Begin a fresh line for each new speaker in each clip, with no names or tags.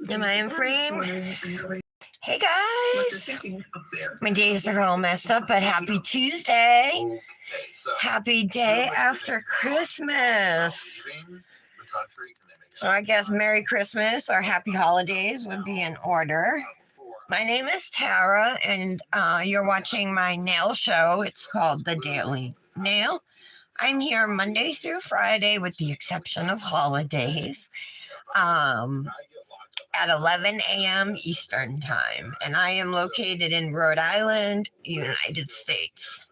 Am I in frame? Hey guys! My days are all messed up, but happy Tuesday! Happy day after Christmas! So I guess Merry Christmas or Happy Holidays would be in order. My name is Tara, and you're watching my nail show. It's called The Daily Nail. I'm here Monday through Friday, with the exception of holidays, at 11 a.m. Eastern Time. And I am located in Rhode Island, United States.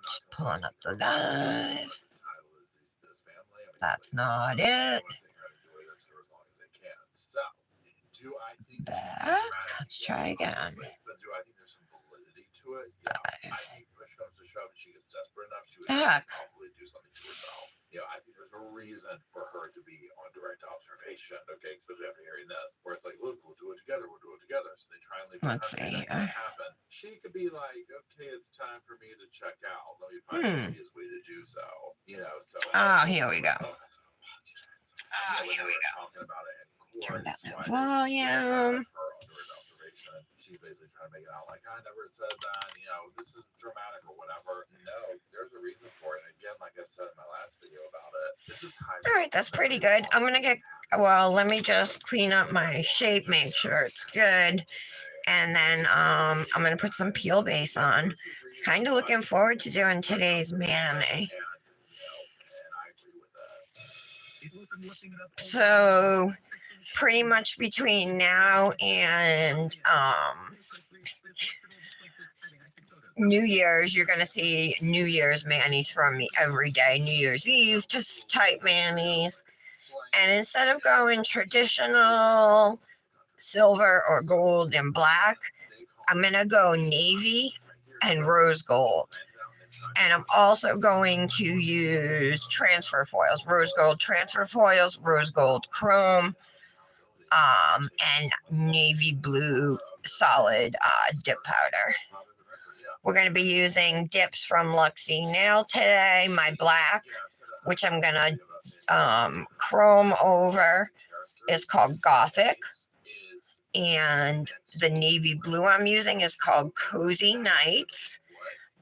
Just pulling up the live. That's not it. Back. Let's try again. Back.
I think there's a reason for her to be on direct observation, okay? Especially after hearing this, where it's like, look, we'll do it together. So they try and leave the country. That happen. She could be like, okay, it's time for me to check out. Let me find the easiest way to do so.
Here we go.
Talking about it in court,
turn down the volume.
She's basically trying to make it out like, I never said that, this is dramatic or whatever. No, there's a reason for it. Again, like I said in my last video about it, this is high.
All right, that's pretty good. I'm going to let me just clean up my shape, make sure it's good. And then I'm going to put some peel base on. Kind of looking forward to doing today's Mani. So pretty much between now and New Year's, you're going to see New Year's manis from me every day. New Year's Eve, just type manis. And instead of going traditional silver or gold and black, I'm going to go navy and rose gold. And I'm also going to use transfer foils, rose gold transfer foils, rose gold chrome, and navy blue solid dip powder. We're going to be using dips from Luxie Nail today. My black, which I'm going to chrome over, is called Gothic. And the navy blue I'm using is called Cozy Nights.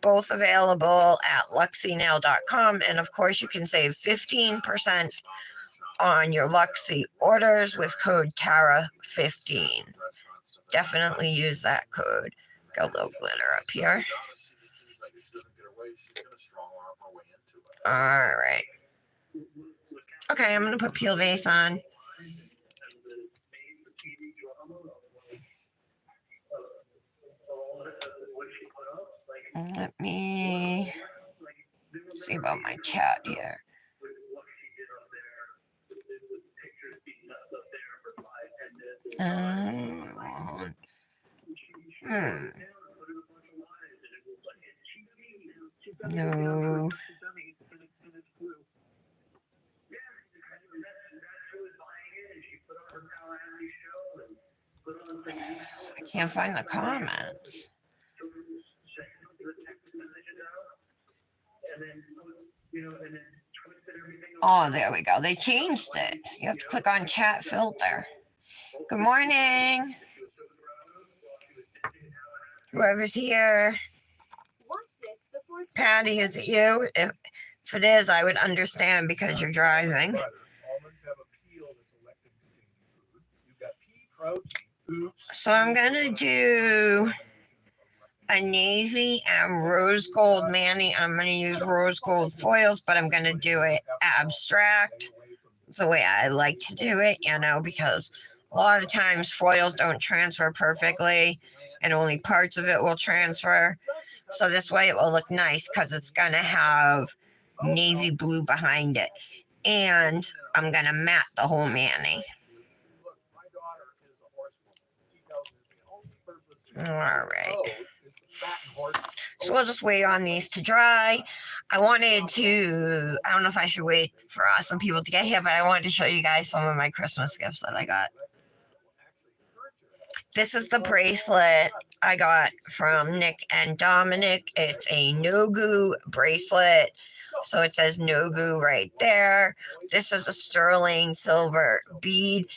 Both available at luxienail.com. And of course, you can save 15% on your Luxie orders with code TARA15. Definitely use that code. Got a little glitter up here. All right. Okay, I'm going to put peel base on. Let me see about my chat here. No. I can't find the comments. Oh, there we go. They changed it. You have to click on chat filter. Good morning. Whoever's here. Patty, is it you? If it is, I would understand because you're driving.
Almonds have a peel that's a lectin-containing food. You've got pea protein.
So I'm going to do a navy and rose gold mani. I'm going to use rose gold foils, but I'm going to do it abstract the way I like to do it, because a lot of times foils don't transfer perfectly and only parts of it will transfer. So this way it will look nice because it's going to have navy blue behind it. And I'm going to matte the whole mani. All right. So we'll just wait on these to dry. I don't know if I should wait for some people to get here, but I wanted to show you guys some of my Christmas gifts that I got. This is the bracelet I got from Nick and Dominic. It's a no-goo bracelet. So it says Nogu right there. This is a sterling silver bead.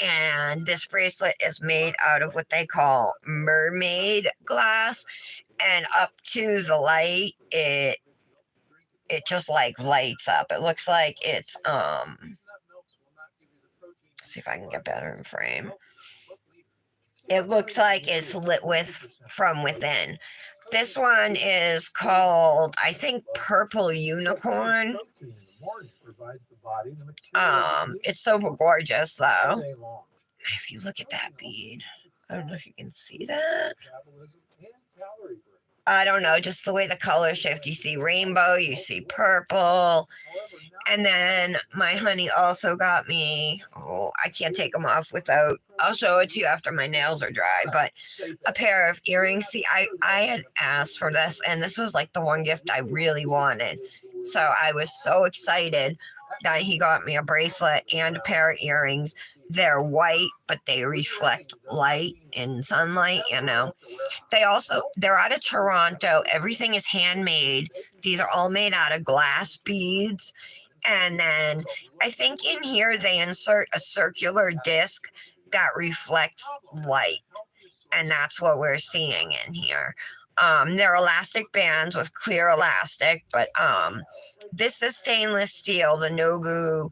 And this bracelet is made out of what they call mermaid glass. And up to the light, it just like lights up. It looks like it's see if I can get better in frame. It looks like it's lit with from within. This one is called, I think, Purple Unicorn. It's so gorgeous though. If you look at that bead, I don't know if you can see that. I don't know, just the way the colors shift. You see rainbow, you see purple. And then my honey also got me, I can't take them off without, I'll show it to you after my nails are dry, but a pair of earrings. See, I had asked for this, and this was like the one gift I really wanted. So I was so excited that he got me a bracelet and a pair of earrings. They're white, but they reflect light and sunlight, you know. They're out of Toronto. Everything is handmade. These are all made out of glass beads. And then I think in here they insert a circular disc that reflects light. And that's what we're seeing in here. They're elastic bands with clear elastic, but this is stainless steel, the Nogu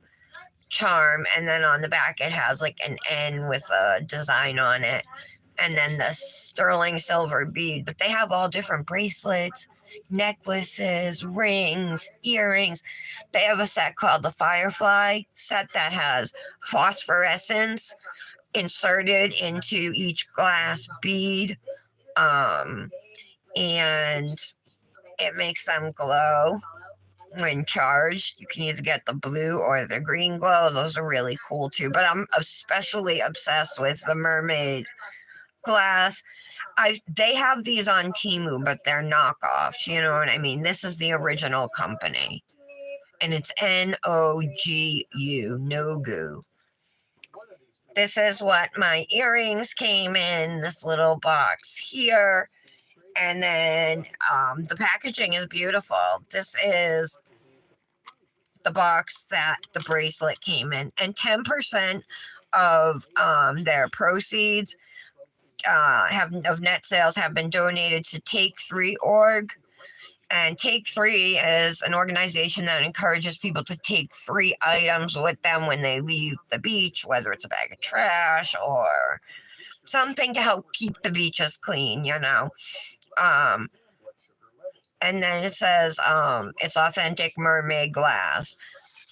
charm, and then on the back it has like an N with a design on it, and then the sterling silver bead. But they have all different bracelets, necklaces, rings, earrings. They have a set called the Firefly set that has phosphorescence inserted into each glass bead, and it makes them glow when charged. You can either get the blue or the green glow. Those are really cool too. But I'm especially obsessed with the mermaid glass. They have these on Temu, but they're knockoffs. You know what I mean? This is the original company, and it's Nogu, Nogu. This is what my earrings came in. This little box here. And then the packaging is beautiful. This is the box that the bracelet came in. And 10% of their proceeds of net sales have been donated to Take3.org. And Take3 is an organization that encourages people to take 3 items with them when they leave the beach, whether it's a bag of trash or something to help keep the beaches clean, you know. And then it says it's authentic mermaid glass.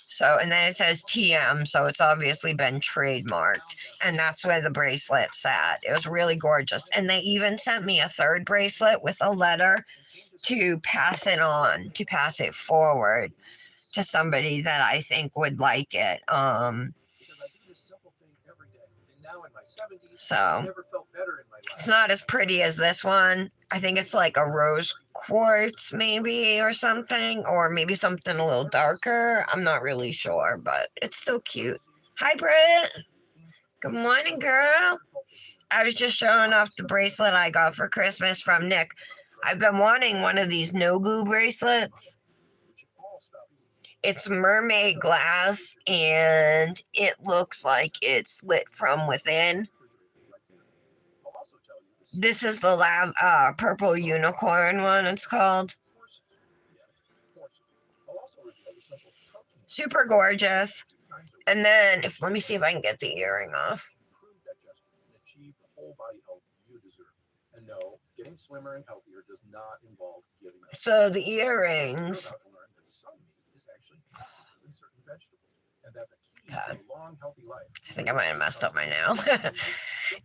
So, and then it says TM, so it's obviously been trademarked. And that's where the bracelet sat. It was really gorgeous. And they even sent me a third bracelet with a letter to pass it on, to pass it forward to somebody that I think would like it. So it's not as pretty as this one. I think it's like a rose quartz maybe or something, or maybe something a little darker. I'm not really sure, but it's still cute. Hi, Britt. Good morning, girl. I was just showing off the bracelet I got for Christmas from Nick. I've been wanting one of these Nogu bracelets. It's mermaid glass, and it looks like it's lit from within. This is the Purple Unicorn one, it's called. Super gorgeous. And then, let me see if I can get the earring off. So the earrings. I think I might have messed up my nail.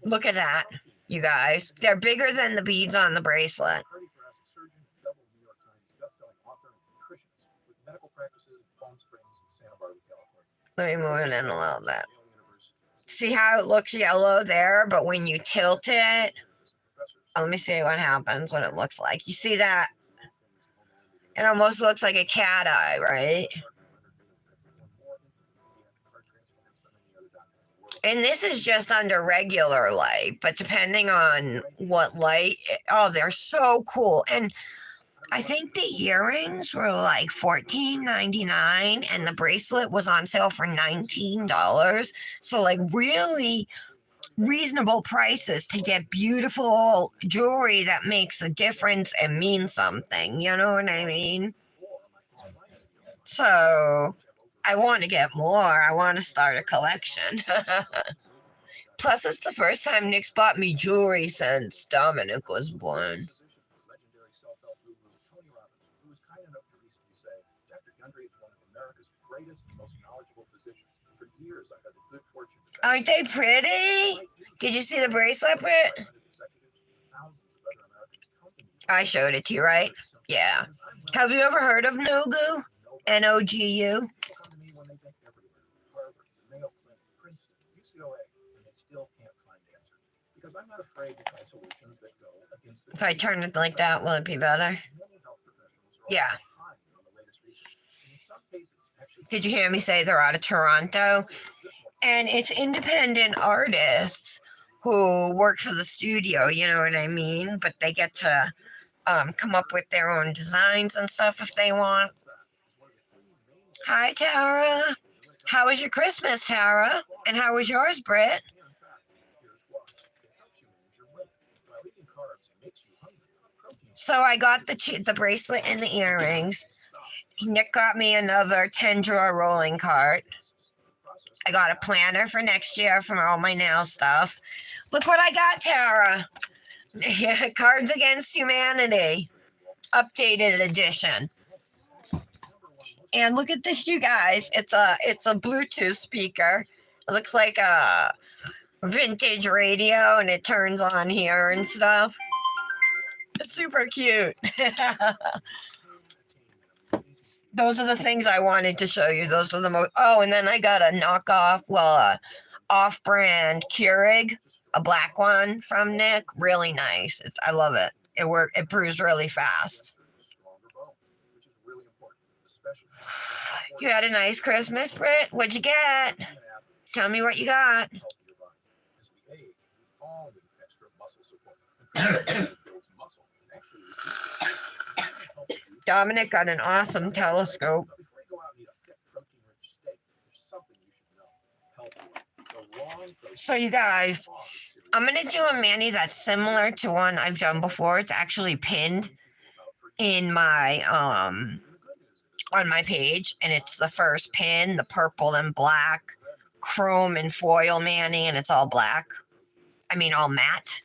Look at that, you guys. They're bigger than the beads on the bracelet. Let me move it in a little bit. See how it looks yellow there, but when you tilt it, let me see what happens, what it looks like. You see that? It almost looks like a cat eye, right? And this is just under regular light, but depending on what light, oh, they're so cool. And I think the earrings were like $14.99 and the bracelet was on sale for $19. So like really reasonable prices to get beautiful jewelry that makes a difference and means something. You know what I mean? So I want to get more. I want to start a collection. Plus, it's the first time Nick's bought me jewelry since Dominic was born. Aren't they pretty? Did you see the bracelet, Britt? I showed it to you, right? Yeah. Have you ever heard of Nogu? Nogu? If I turn it like that, will it be better? Yeah. Did you hear me say they're out of Toronto? And it's independent artists who work for the studio, you know what I mean? But they get to come up with their own designs and stuff if they want. Hi, Tara. How was your Christmas, Tara? And how was yours, Britt? So I got the bracelet and the earrings. Nick got me another 10-drawer rolling cart. I got a planner for next year for all my nail stuff. Look what I got, Tara. Cards Against Humanity. Updated edition. And look at this, you guys. It's a Bluetooth speaker. It looks like a vintage radio and it turns on here and stuff. It's super cute. Those are the things I wanted to show you. Those are the most. Oh, and then I got a knockoff, off-brand Keurig, a black one from Nick. Really nice. I love it. It brews really fast. You had a nice Christmas, Britt? What'd you get? Tell me what you got. Dominic got an awesome telescope. So you guys, I'm going to do a mani that's similar to one I've done before. It's actually pinned in my on my page, and it's the first pin, the purple and black chrome and foil mani, and it's all black. I mean all matte.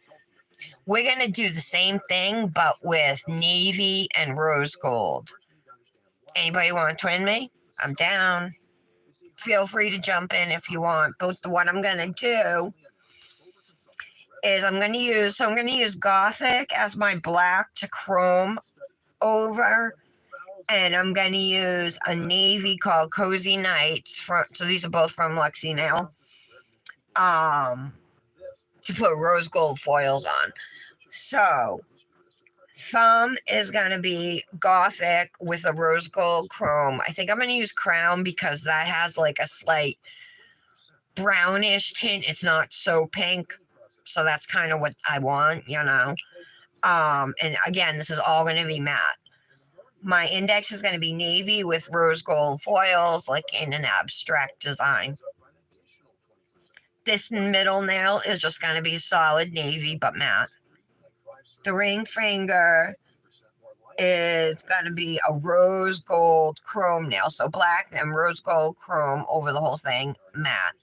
We're going to do the same thing, but with navy and rose gold. Anybody want to twin me? I'm down. Feel free to jump in if you want. But what I'm going to do is I'm going to use Gothic as my black to chrome over. And I'm going to use a navy called Cozy Nights. So these are both from Luxie Nail. To put rose gold foils on. So, thumb is going to be Gothic with a rose gold chrome. I think I'm going to use Crown because that has like a slight brownish tint. It's not so pink. So that's kind of what I want, you know. And again, this is all going to be matte. My index is going to be navy with rose gold foils, like in an abstract design. This middle nail is just going to be solid navy, but matte. The ring finger is going to be a rose gold chrome nail. So black and rose gold chrome over the whole thing, matte.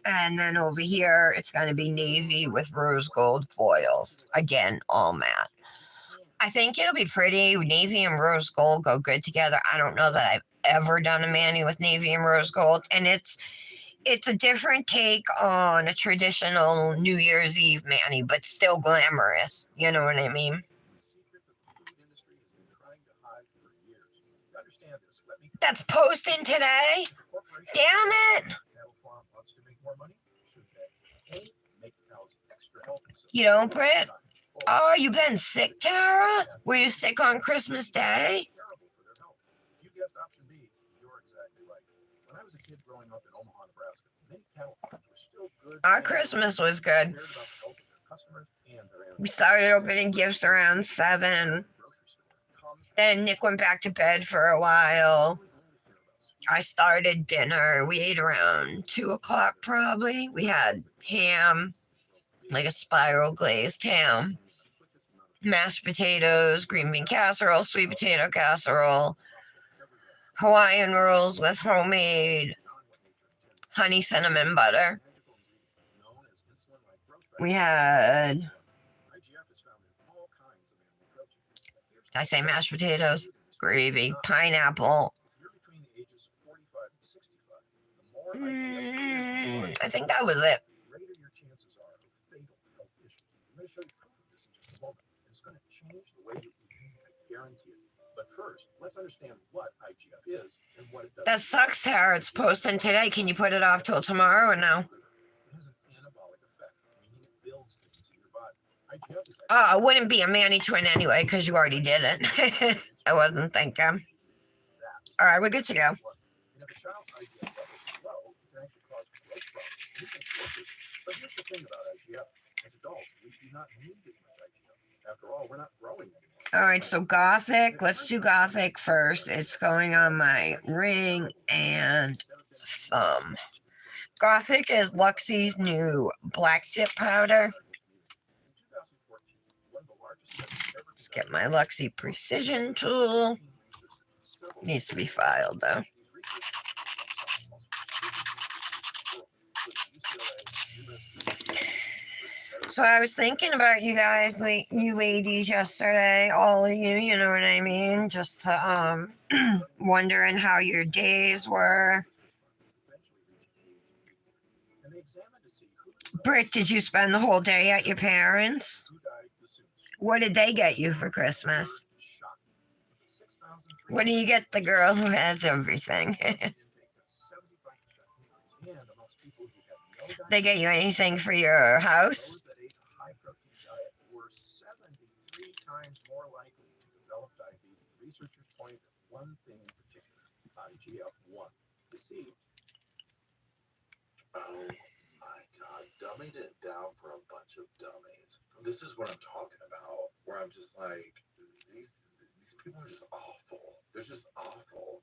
And then over here, it's going to be navy with rose gold foils. Again, all matte. I think it'll be pretty. Navy and rose gold go good together. I don't know that I've ever done a mani with navy and rose gold. And it's a different take on a traditional New Year's Eve mani, but still glamorous. You know what I mean? That's posting today? Damn it! You know, Britt? Oh, you been sick, Tara? Were you sick on Christmas Day? Our Christmas was good. We started opening gifts around 7. Then Nick went back to bed for a while. I started dinner. We ate around 2 o'clock probably. We had ham, like a spiral glazed ham, mashed potatoes, green bean casserole, sweet potato casserole, Hawaiian rolls with homemade honey cinnamon butter. We had, I say mashed potatoes, gravy, pineapple. I think that was it. But first, let's understand what IGF is and what it does. That sucks, Tara. It's posting today. Can you put it off till tomorrow or no? Oh, it wouldn't be a Manny twin anyway, because you already did it. I wasn't thinking. All right, we're good to go. But here's the thing about IGF. As adults, we do not need as much IGF. After all, we're not growing anymore. All right, so Gothic. Let's do Gothic first. It's going on my ring and thumb. Gothic is Luxie's new black dip powder. Let's get my Luxie Precision tool. Needs to be filed though. So I was thinking about you guys, you ladies yesterday, all of you, you know what I mean? Just to, wondering how your days were. Britt, did you spend the whole day at your parents'? What did they get you for Christmas? What do you get the girl who has everything? They get you anything for your house?
Oh my God, dummied it down for a bunch of dummies. This is what I'm talking about, where I'm just like, these people are just awful. They're just awful.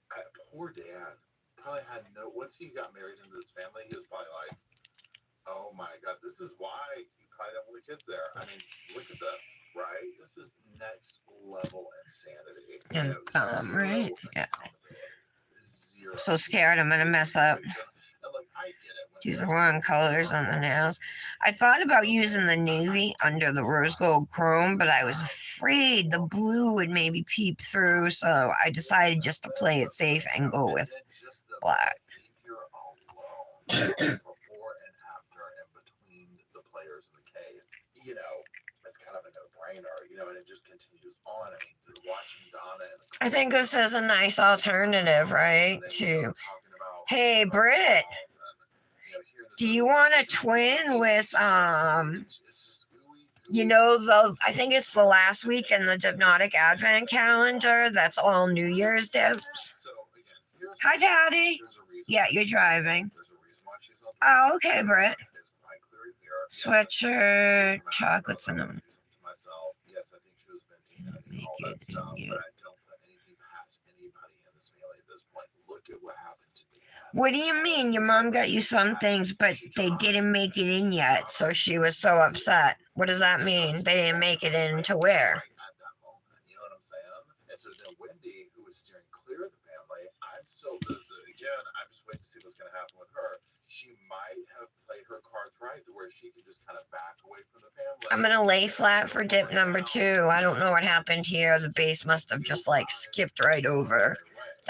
Poor Dan probably had no, once he got married into this family, he was probably like, oh my God, this is why you probably don't want the kids there. I mean, look at this, right? This is next level insanity.
And right? Yeah. So scared I'm gonna mess up. Do the wrong colors on the nails. I thought about using the navy under the rose gold chrome, but I was afraid the blue would maybe peep through, so I decided just to play it safe and go with black.
Before and after and between the players in the case, you know, it's kind of a no-brainer, you know, and it just continues on. I mean, watching Donna and
I think this is a nice alternative, right? To, hey, Britt, do you want a twin with, you know, I think it's the last week in the Hypnotic Advent calendar. That's all New Year's dips. Hi, Patty. Yeah, you're driving. Oh, okay, Britt. Sweatshirt, chocolate cinnamon. Make it in you. What do you mean? Your mom got you some things, but they didn't make it in yet, so she was so upset. What does that mean? They didn't make it in to where? You know what I'm saying? And so then Wendy, who was steering clear of the family, I'm still, again, I'm just waiting to see what's going to happen with her. She might have played her cards right to where she could just kind of back away from the family. I'm going to lay flat for dip number 2. I don't know what happened here. The base must have just like skipped right over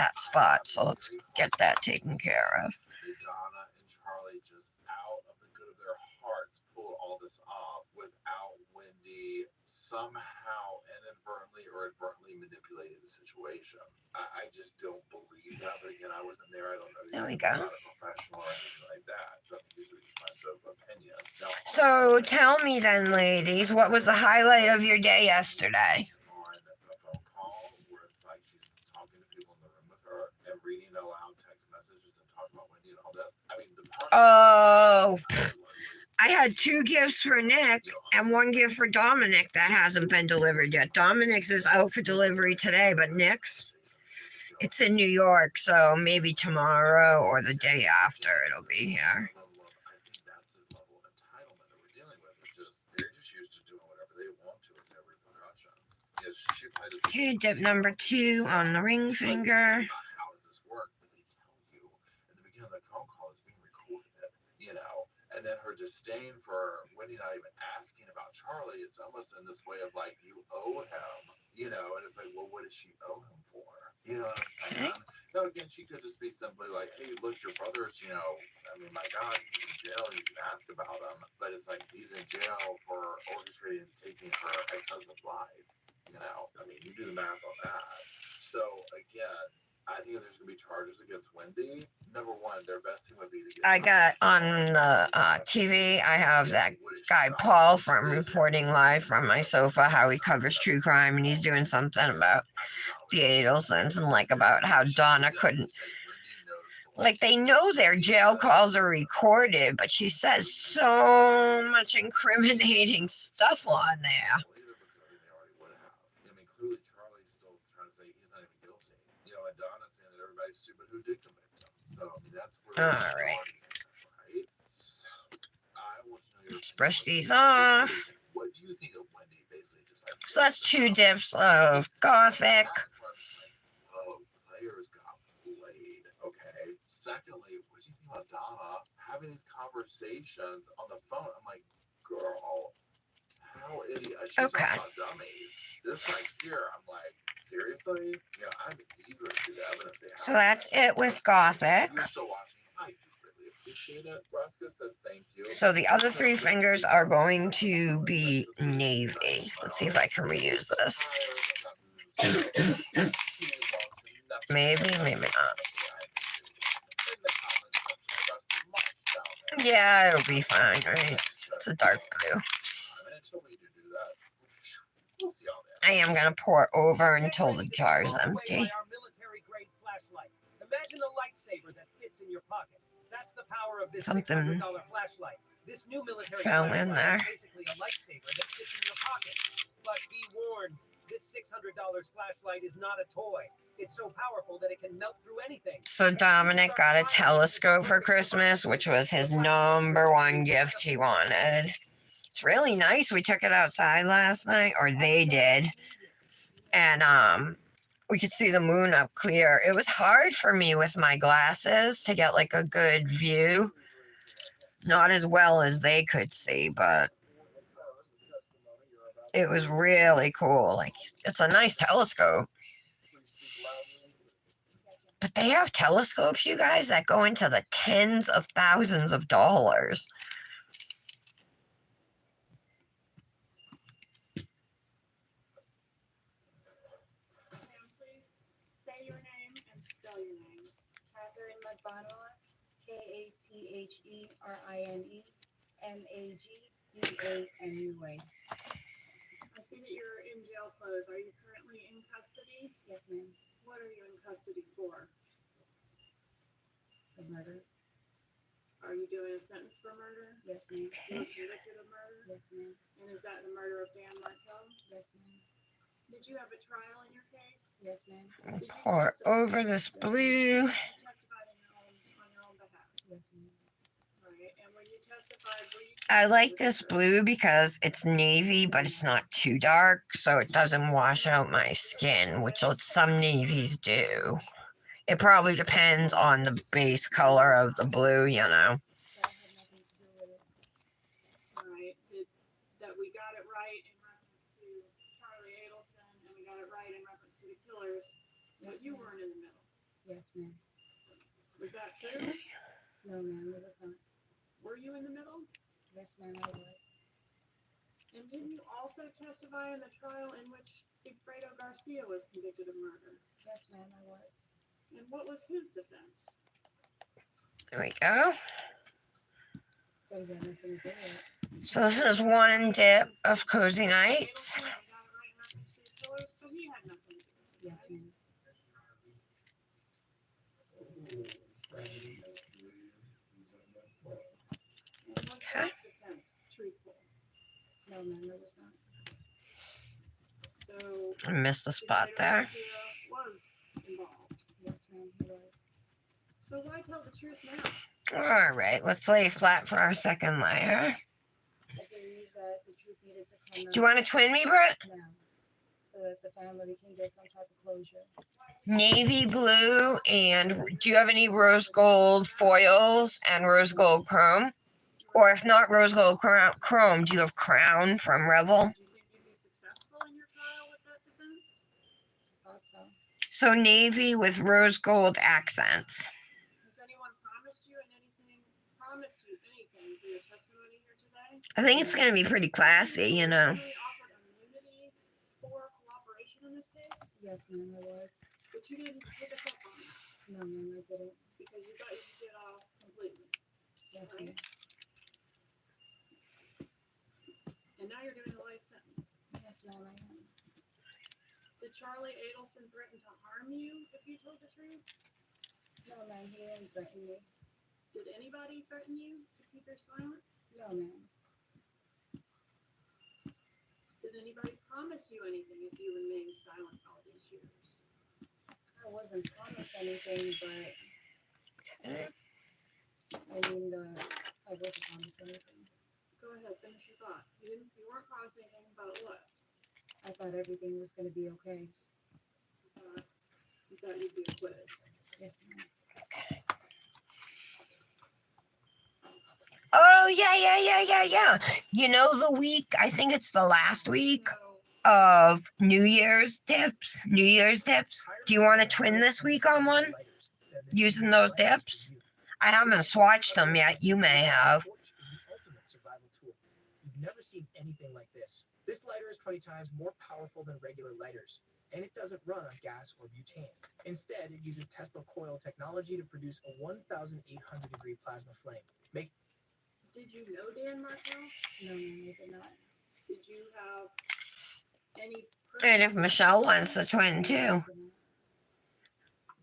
that spot. So let's get that taken care of. Donna and Charlie just out of the good of their hearts pulled all this off without Wendy somehow inadvertently or advertently manipulating the situation. I just don't believe that. But again, I wasn't there. I don't know. There we go. I'm not a professional or anything like that. So these are just my opinion. Now, so tell me then, ladies, what was the highlight of your day yesterday? Oh, I had 2 gifts for Nick and 1 gift for Dominic that hasn't been delivered yet. Dominic's is out for delivery today, but Nick's, it's in New York, so maybe tomorrow or the day after it'll be here.
I think that's the level of entitlement that we're dealing with. It's just they're just used to doing whatever they want to with no repercussions. Yes, she probably doesn't
Okay, dip
see
number
how
2 on the ring
it's like,
finger.
how does this work? But they tell you at the beginning of that phone call is being recorded, you know. And then her disdain for Wendy not even asking about Charlie, it's almost in this way of like, you owe him, you know, and it's like, well, what does she owe him for? You know what I'm saying? No, again, she could just be simply like, hey, look, your brother's, you know, I mean, my God, he's in jail, you should ask about him. But it's like, he's in jail for orchestrating and taking her ex-husband's life, you know? I mean, you do the math on that. So, again, I think if there's going to be charges against Wendy, number one, their best thing would be to get.
I got on the TV, I have that guy Paul from Reporting Live from my sofa, how he covers true crime, and he's doing something about the Adelsons and like about how Donna couldn't, like, they know their jail calls are recorded, but she says so much incriminating stuff on there.
I mean, clearly Charlie's still trying to say he's not even guilty. You know, and Donna's saying that everybody's stupid who did convict him. So, I mean, that's where
all right.
Right? So, I want to know your
Let's brush these off.
What do you think of Wendy basically decided?
So that's 2 dips of Gothic.
Oh, players got played. Okay. Secondly, what do you think about Donna having these conversations on the phone? I'm like, girl, how idiot. She's
Okay.
not dummies. This right here, I'm like, seriously? Yeah, I'm eager to see the evidence.
So that's it with Gothic.
You're still watching. I do really appreciate it. Roscoe says thank you.
So the other 3 fingers are going to be navy. Let's see if I can reuse this. Maybe, maybe not. Yeah, it'll be fine, right? It's a dark blue. I am going to pour it over until the jar is empty.
Imagine a lightsaber that fits in your pocket. That's the power of this
Something
$600 flashlight. This new military
fell
flashlight
in there.
is basically a lightsaber that fits in your pocket. But be warned, this $600 flashlight is not a toy. It's so powerful that it can melt through anything.
So Dominic got a telescope for Christmas, which was his number 1 gift he wanted. It's really nice. We took it outside last night, or they did. And we could see the moon up clear. It was hard for me with my glasses to get like a good view. Not as well as they could see, but it was really cool. Like, it's a nice telescope. But they have telescopes, you guys, that go into the tens of thousands of dollars.
Please say your name and spell your name. Catherine Magbanua, KATHERINE MAGBANUA. I see that you're in jail clothes. Are you currently in custody? Yes, ma'am. What are you in custody for?
The murder?
Are you doing a sentence for murder?
Yes, ma'am.
You were convicted of murder?
Yes, ma'am.
And is that the murder of Dan Markel?
Yes, ma'am.
Did you have a trial in your case?
Yes, ma'am.
Did you
Pour
testify?
over this blue.
You testified on your own behalf.
Yes, ma'am.
Right. And when you testified, were you
I like this blue because it's navy, but it's not too dark, so it doesn't wash out my skin, which some navies do. It probably depends on the base color of the blue, you know.
That had nothing to do with it.
right? That we got it right in reference to Charlie Adelson, and we got it right in reference to the killers, but
Yes,
you
ma'am.
weren't in the middle.
Yes, ma'am.
Was that true?
No, ma'am, it was not.
Were you in the middle?
Yes, ma'am, I was.
And didn't you also testify in the trial in which Sigfredo Garcia was convicted of murder?
Yes, ma'am, I was.
And what was his defense?
There we go.
Said it had nothing to do with it.
So this is 1 dip of Cozy Nights.
Adelson, I got it right in reference to the killers, but he had nothing to do with it.
Yes, ma'am.
And what's
Okay.
that defense
No, ma'am, it was not.
So
I missed a
Mr.
spot
Jado
there.
Garcia was involved.
Yes, ma'am, he was.
So why tell the truth now?
All right, let's lay flat for our second layer.
I believe that the truth needed to come out
Do you want to twin me, Britt?
now, so that the family can get some type of closure.
Navy blue, and do you have any rose gold foils and rose gold chrome? Or if not rose gold chrome, do you have crown from Revel?
Do you think you'd be successful in your trial with that defense?
I thought so.
So navy with rose gold accents.
Has anyone promised you anything for your testimony here today?
I think it's going to be pretty classy, you know.
You offered immunity for cooperation in this case,
Yes, ma'am, I was.
but you didn't take us up on that
No, ma'am, I didn't.
because you thought you could get off completely.
Yes, ma'am.
And now you're doing a life sentence.
Yes, ma'am, I am.
Did Charlie Adelson threaten to harm you if you told the truth?
No, ma'am, he didn't threaten me.
Did anybody threaten you to keep your silence?
No, ma'am.
Did anybody promise you anything if you remained silent all these years?
I wasn't promised anything, but
Okay.
I mean, I wasn't promised anything.
Go ahead, finish your thought. You weren't promising anything about what?
I thought everything was going to be okay.
You thought you'd be acquitted.
Yes, ma'am.
Oh, yeah. You know the week, I think it's the last week of New Year's dips. Do you want to twin this week on one? Using those dips? I haven't swatched them yet. You may have.
Torch is the ultimate survival tool. You've never seen anything like this. This lighter is 20 times more powerful than regular lighters, and it doesn't run on gas or butane. Instead, it uses Tesla coil technology to produce a 1,800 degree plasma flame.
Did you know Dan Martell?
No, ma'am, I did not.
Did you have any?
And if Michelle wants to twin
I
too.
did not.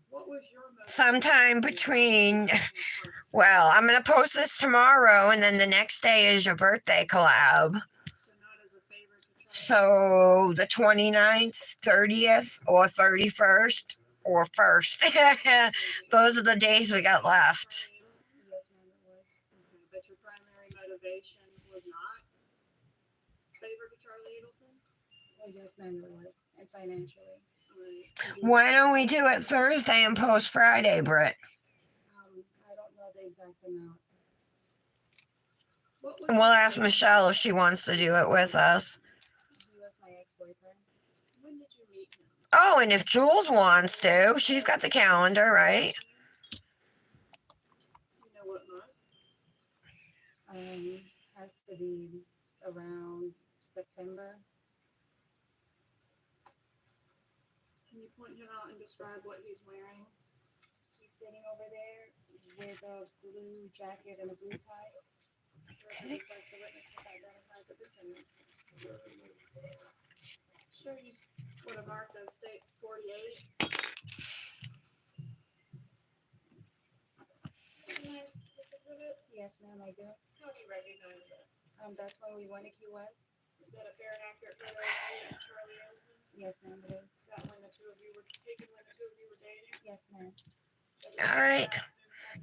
What was your motive?
Sometime between, well, I'm going to post this tomorrow, and then the next day is your birthday collab.
So not as a favor to Charlie.
So the 29th, 30th, or 31st, or 1st. Those are the days we got left.
Charlie Adelson?
Yes, ma'am, it was.
Okay, but your primary motivation was not favor to Charlie Adelson?
Oh, yes, ma'am, it was. And financially.
Right.
Why don't we do it Thursday and post Friday, Britt?
I don't know the exact amount.
What was
And we'll
your
ask
motive?
Michelle if she wants to do it with us.
He was my ex-boyfriend.
When did you meet him?
Oh, and if Jules wants to, she's got the calendar, right?
Do you know what month?
Has to be around September.
Can you point him out and describe what he's wearing?
He's sitting over there with a blue jacket and a blue tie.
Okay.
Show you what a mark does states 48. Recognize this exhibit?
Yes, ma'am, I do.
How do you recognize it?
That's when we went to Key West.
Is that a fair and accurate photo of you and Charlie Adelson?
Yes, ma'am, it
Is
is.
that when the two of you were taken when the two of you were dating?
Yes, ma'am.
All right.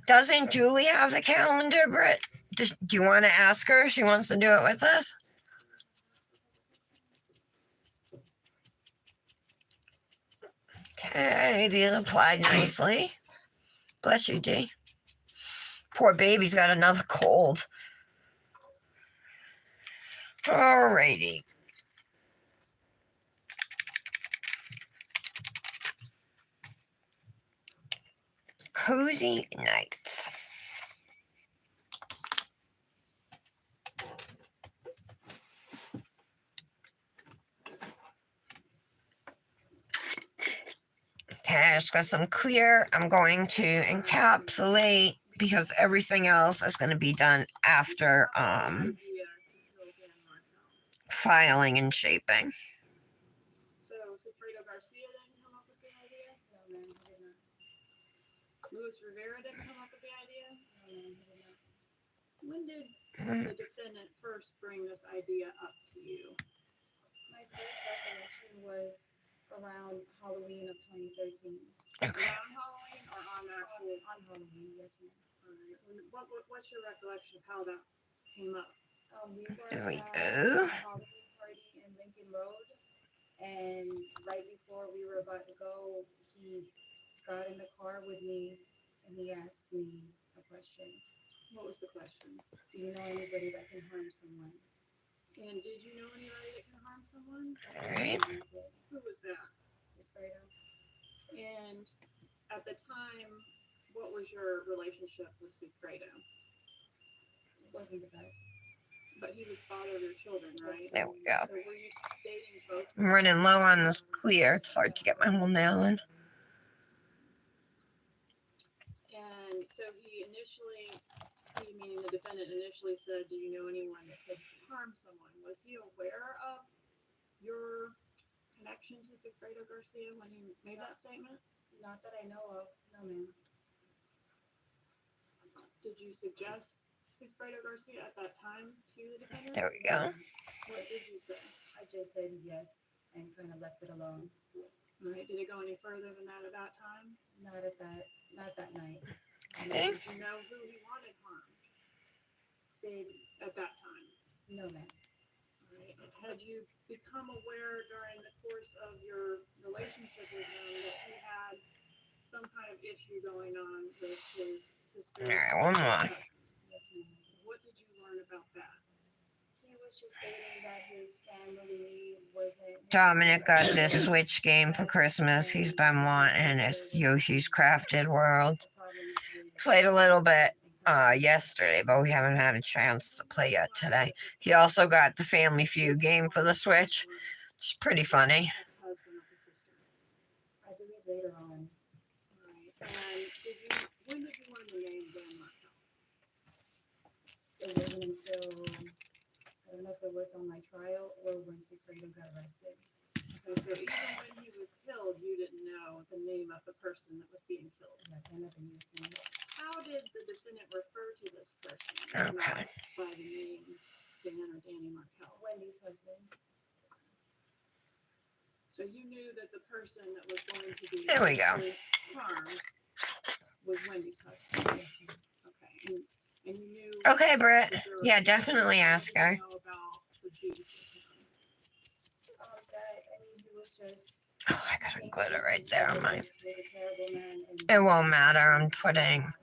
Doesn't Julie have the calendar, Britt? Do you want to ask her if she wants to do it with us? Okay, these applied nicely. Bless you, D. Poor baby's got another cold. Alrighty. Cozy nights. Okay, I just got some clear. I'm going to encapsulate because everything else is going to be done after
Idea to kill Dan Martell.
filing and shaping.
So Sigfredo Garcia didn't come up with the idea?
No, ma'am, he did not.
Luis Rivera didn't come up with the idea?
No, ma'am, he did not.
When did
Hmm.
the defendant first first bring this idea up to you?
My first recollection was around Halloween of 2013.
Okay.
Around Halloween or on actual?
On Halloween, yes, ma'am.
Alright, what's your recollection of how that came up?
We were
There we
at
go.
a Halloween party in Lincoln Road, and right before we were about to go, he got in the car with me and he asked me a question.
What was the question?
Do you know anybody that can harm someone?
And did you know anybody that can harm someone?
All right.
And I said,
Who was that?
Sigfredo.
And at the time, what was your relationship with Sigfredo?
It wasn't the best.
But he was father of your children, right?
There we go.
So were you dating both?
I'm running low on this clear. It's hard to get my whole nail in.
And so he meaning the defendant, initially said, do you know anyone that could harm someone? Was he aware of your connection to Sigfredo Garcia when he made that statement?
Not that I know of. No, ma'am.
Did you suggest Sigfredo Garcia at that time to the defendant?
There we go.
What did you say?
I just said yes and kind of left it alone.
All right. Did it go any further than that at that time?
Not that night.
Okay.
Did you know who he wanted harmed
Did
at that time?
no, ma'am.
All right. Had you become aware during the course of your relationship with him that he had some kind of issue going on with his sister?
All right, one more.
Yes, ma'am. I did.
What did you learn about that?
He was just stating that his family wasn't.
Dominic got this Switch game for Christmas. He's been wanting. It's Yoshi's Crafted World. Played a little bit yesterday, but we haven't had a chance to play yet today. He also got the Family Feud game for the Switch. It's pretty funny.
Ex-husband of the sister.
I believe later on.
Right. And when did you learn the name Dan Markel?
It wasn't until, I don't know if it was on my trial or when Sigfredo got arrested.
Okay, so even when he was killed, you didn't know the name of the person that was being killed.
Yes, I never knew his name.
How did the defendant refer to this person?
Okay.
By the name Dan or Danny Markel.
Wendy's husband.
So you knew that the person that was going to be
There we go.
harmed was Wendy's husband.
Yes, ma'am.
Okay, and you knew.
Okay, Britt.
that there was-
Yeah, definitely ask
What
her.
did you know about the beef with him?
He was just.
Oh, I got a glitter right there on my.
Was a terrible man. And
It won't matter. I'm putting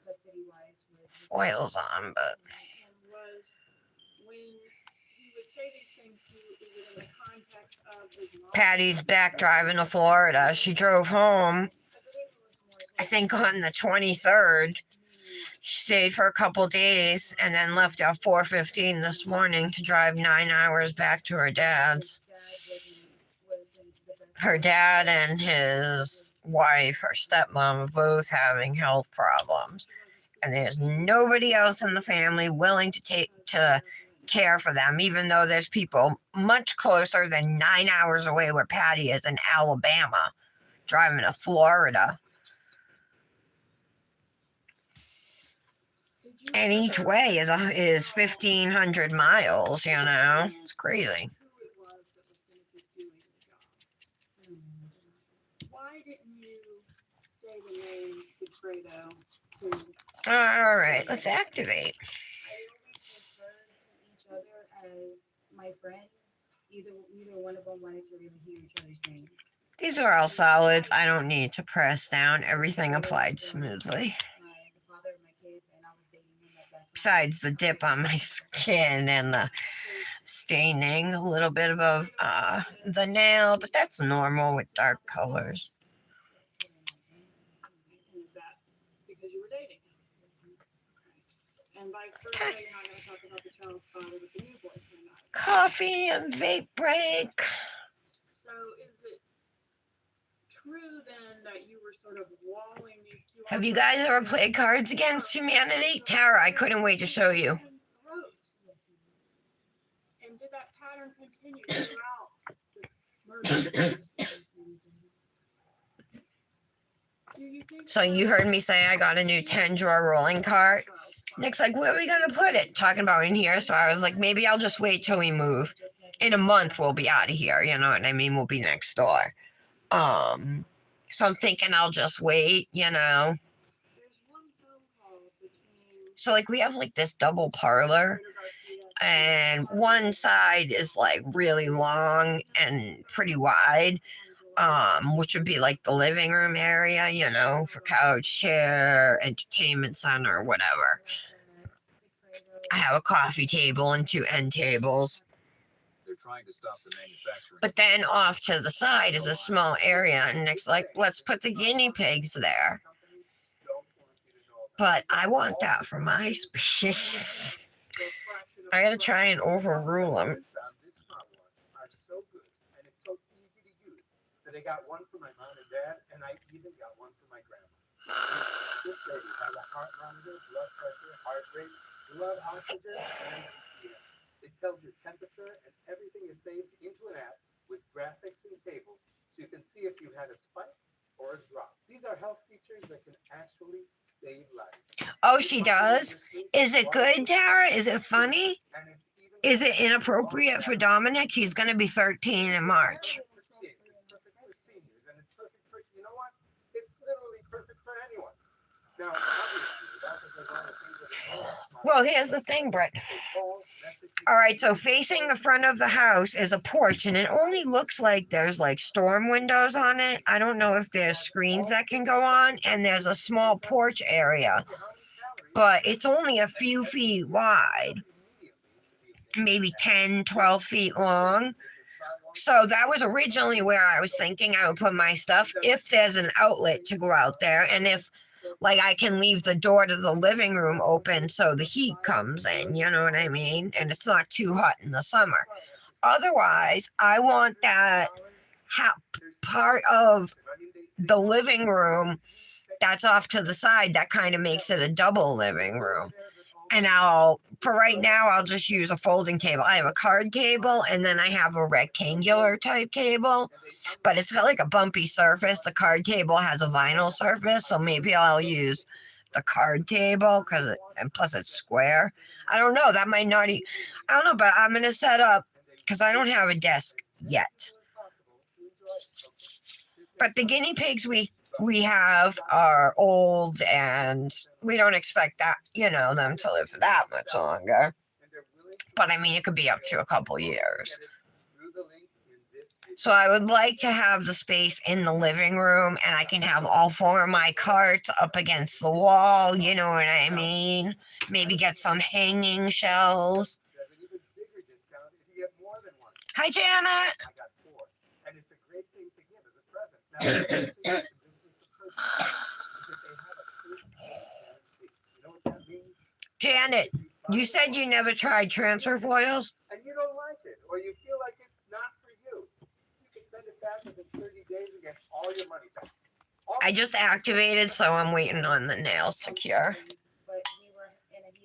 custody-wise with his
foils on, but
And was when he would say these things to you, is it in the context of his mom?
Patty's back driving to Florida. She drove home,
I believe it was more
I think on the 23rd. She stayed for a couple days and then left at 4:15 this morning to drive 9 hours back to her dad's. Her dad and his wife, her stepmom, are both having health problems. And there's nobody else in the family willing to care for them, even though there's people much closer than 9 hours away where Patty is in Alabama, driving to Florida. And each way is 1,500 miles, you know? It's crazy.
Who it was that was going to be doing the job. Why didn't you say the name Sigfredo to?
All right, let's activate.
I always referred to each other as my friend. Neither one of them wanted to really hear each other's names.
These are all solids. I don't need to press down. Everything applied smoothly.
The father of my kids, and I was dating him at that time.
Besides the dip on my skin and the staining, a little bit of the nail, but that's normal with dark colors.
Yes, he didn't like him.
Is that because you were dating him?
Yes, ma'am.
Okay. And vice versa,
Okay.
you're not going to talk about the child's father with the new boyfriend. either.
Coffee and vape break.
So is it true then that you were sort of walling these two?
Have you guys ever played Cards Against Humanity? Tara, I couldn't wait to show you.
Yes, ma'am.
And did that pattern continue throughout the murder?
Yes, ma'am, it did.
Do you think
So you heard me say I got a new 10-drawer rolling cart. Nick's like, where are we gonna put it? Talking about in here. So I was like, maybe I'll just wait till we move. In a month we'll be out of here, you know what I mean? We'll be next door. So I'm thinking I'll just wait, you know.
There's one phone call between
So like we have like this double parlor, and one side is like really long and pretty wide, which would be like the living room area, you know, for couch, chair, entertainment center, whatever. I have a coffee table and 2 end tables.
They're trying to stop the manufacturing.
But then off to the side is a small area, and Nick's like, let's put the guinea pigs there. But I want that for my space. I gotta try and overrule him.
This smartwatch are so good and it's so easy to use that I got one for my mom and dad, and I even got one for my grandma. This lady has a heart monitor, blood pressure, heart rate, blood oxygen, and BPM. It tells your temperature, and everything is saved into an app with graphics and tables, so you can see if you had a spike or a drop. These are health features that can actually save lives.
Oh, she does? Is it good, Tara? Is it funny?
And it's even
Is it inappropriate for Dominic? He's gonna be 13 in March.
It's perfect for kids, it's perfect for seniors, and it's perfect for, you know what? It's literally perfect for anyone. Now, obviously, that's because all the things that are smart.
Well, here's the thing, Brett.
They call, message you.
All right, so facing the front of the house is a porch, and it only looks like there's like storm windows on it. I don't know if there's screens that can go on, and there's a small porch area, but it's only a few feet wide, maybe 10, 12 feet long. So that was originally where I was thinking I would put my stuff if there's an outlet to go out there, and if like I can leave the door to the living room open so the heat comes in, you know what I mean? And it's not too hot in the summer. Otherwise, I want that part of the living room that's off to the side that kind of makes it a double living room. And for right now, I'll just use a folding table. I have a card table, and then I have a rectangular type table, but it's got like a bumpy surface. The card table has a vinyl surface, so maybe I'll use the card table and plus it's square. I don't know. That might not. I don't know, but I'm gonna set up because I don't have a desk yet. But the guinea pigs we have are old, and we don't expect that, them to live that much longer. But I mean, it could be up to a couple years. So I would like to have the space in the living room, and I can have all 4 of my carts up against the wall, you know what I mean? Maybe get some hanging shelves. Hi, Janet.
And it's a great thing to give as a present.
Janet, you said you never tried transfer foils?
And you don't like it, or you feel like it's not for you. You can send it back within 30 days and get all your money back.
I just activated, so I'm waiting on the nails to cure.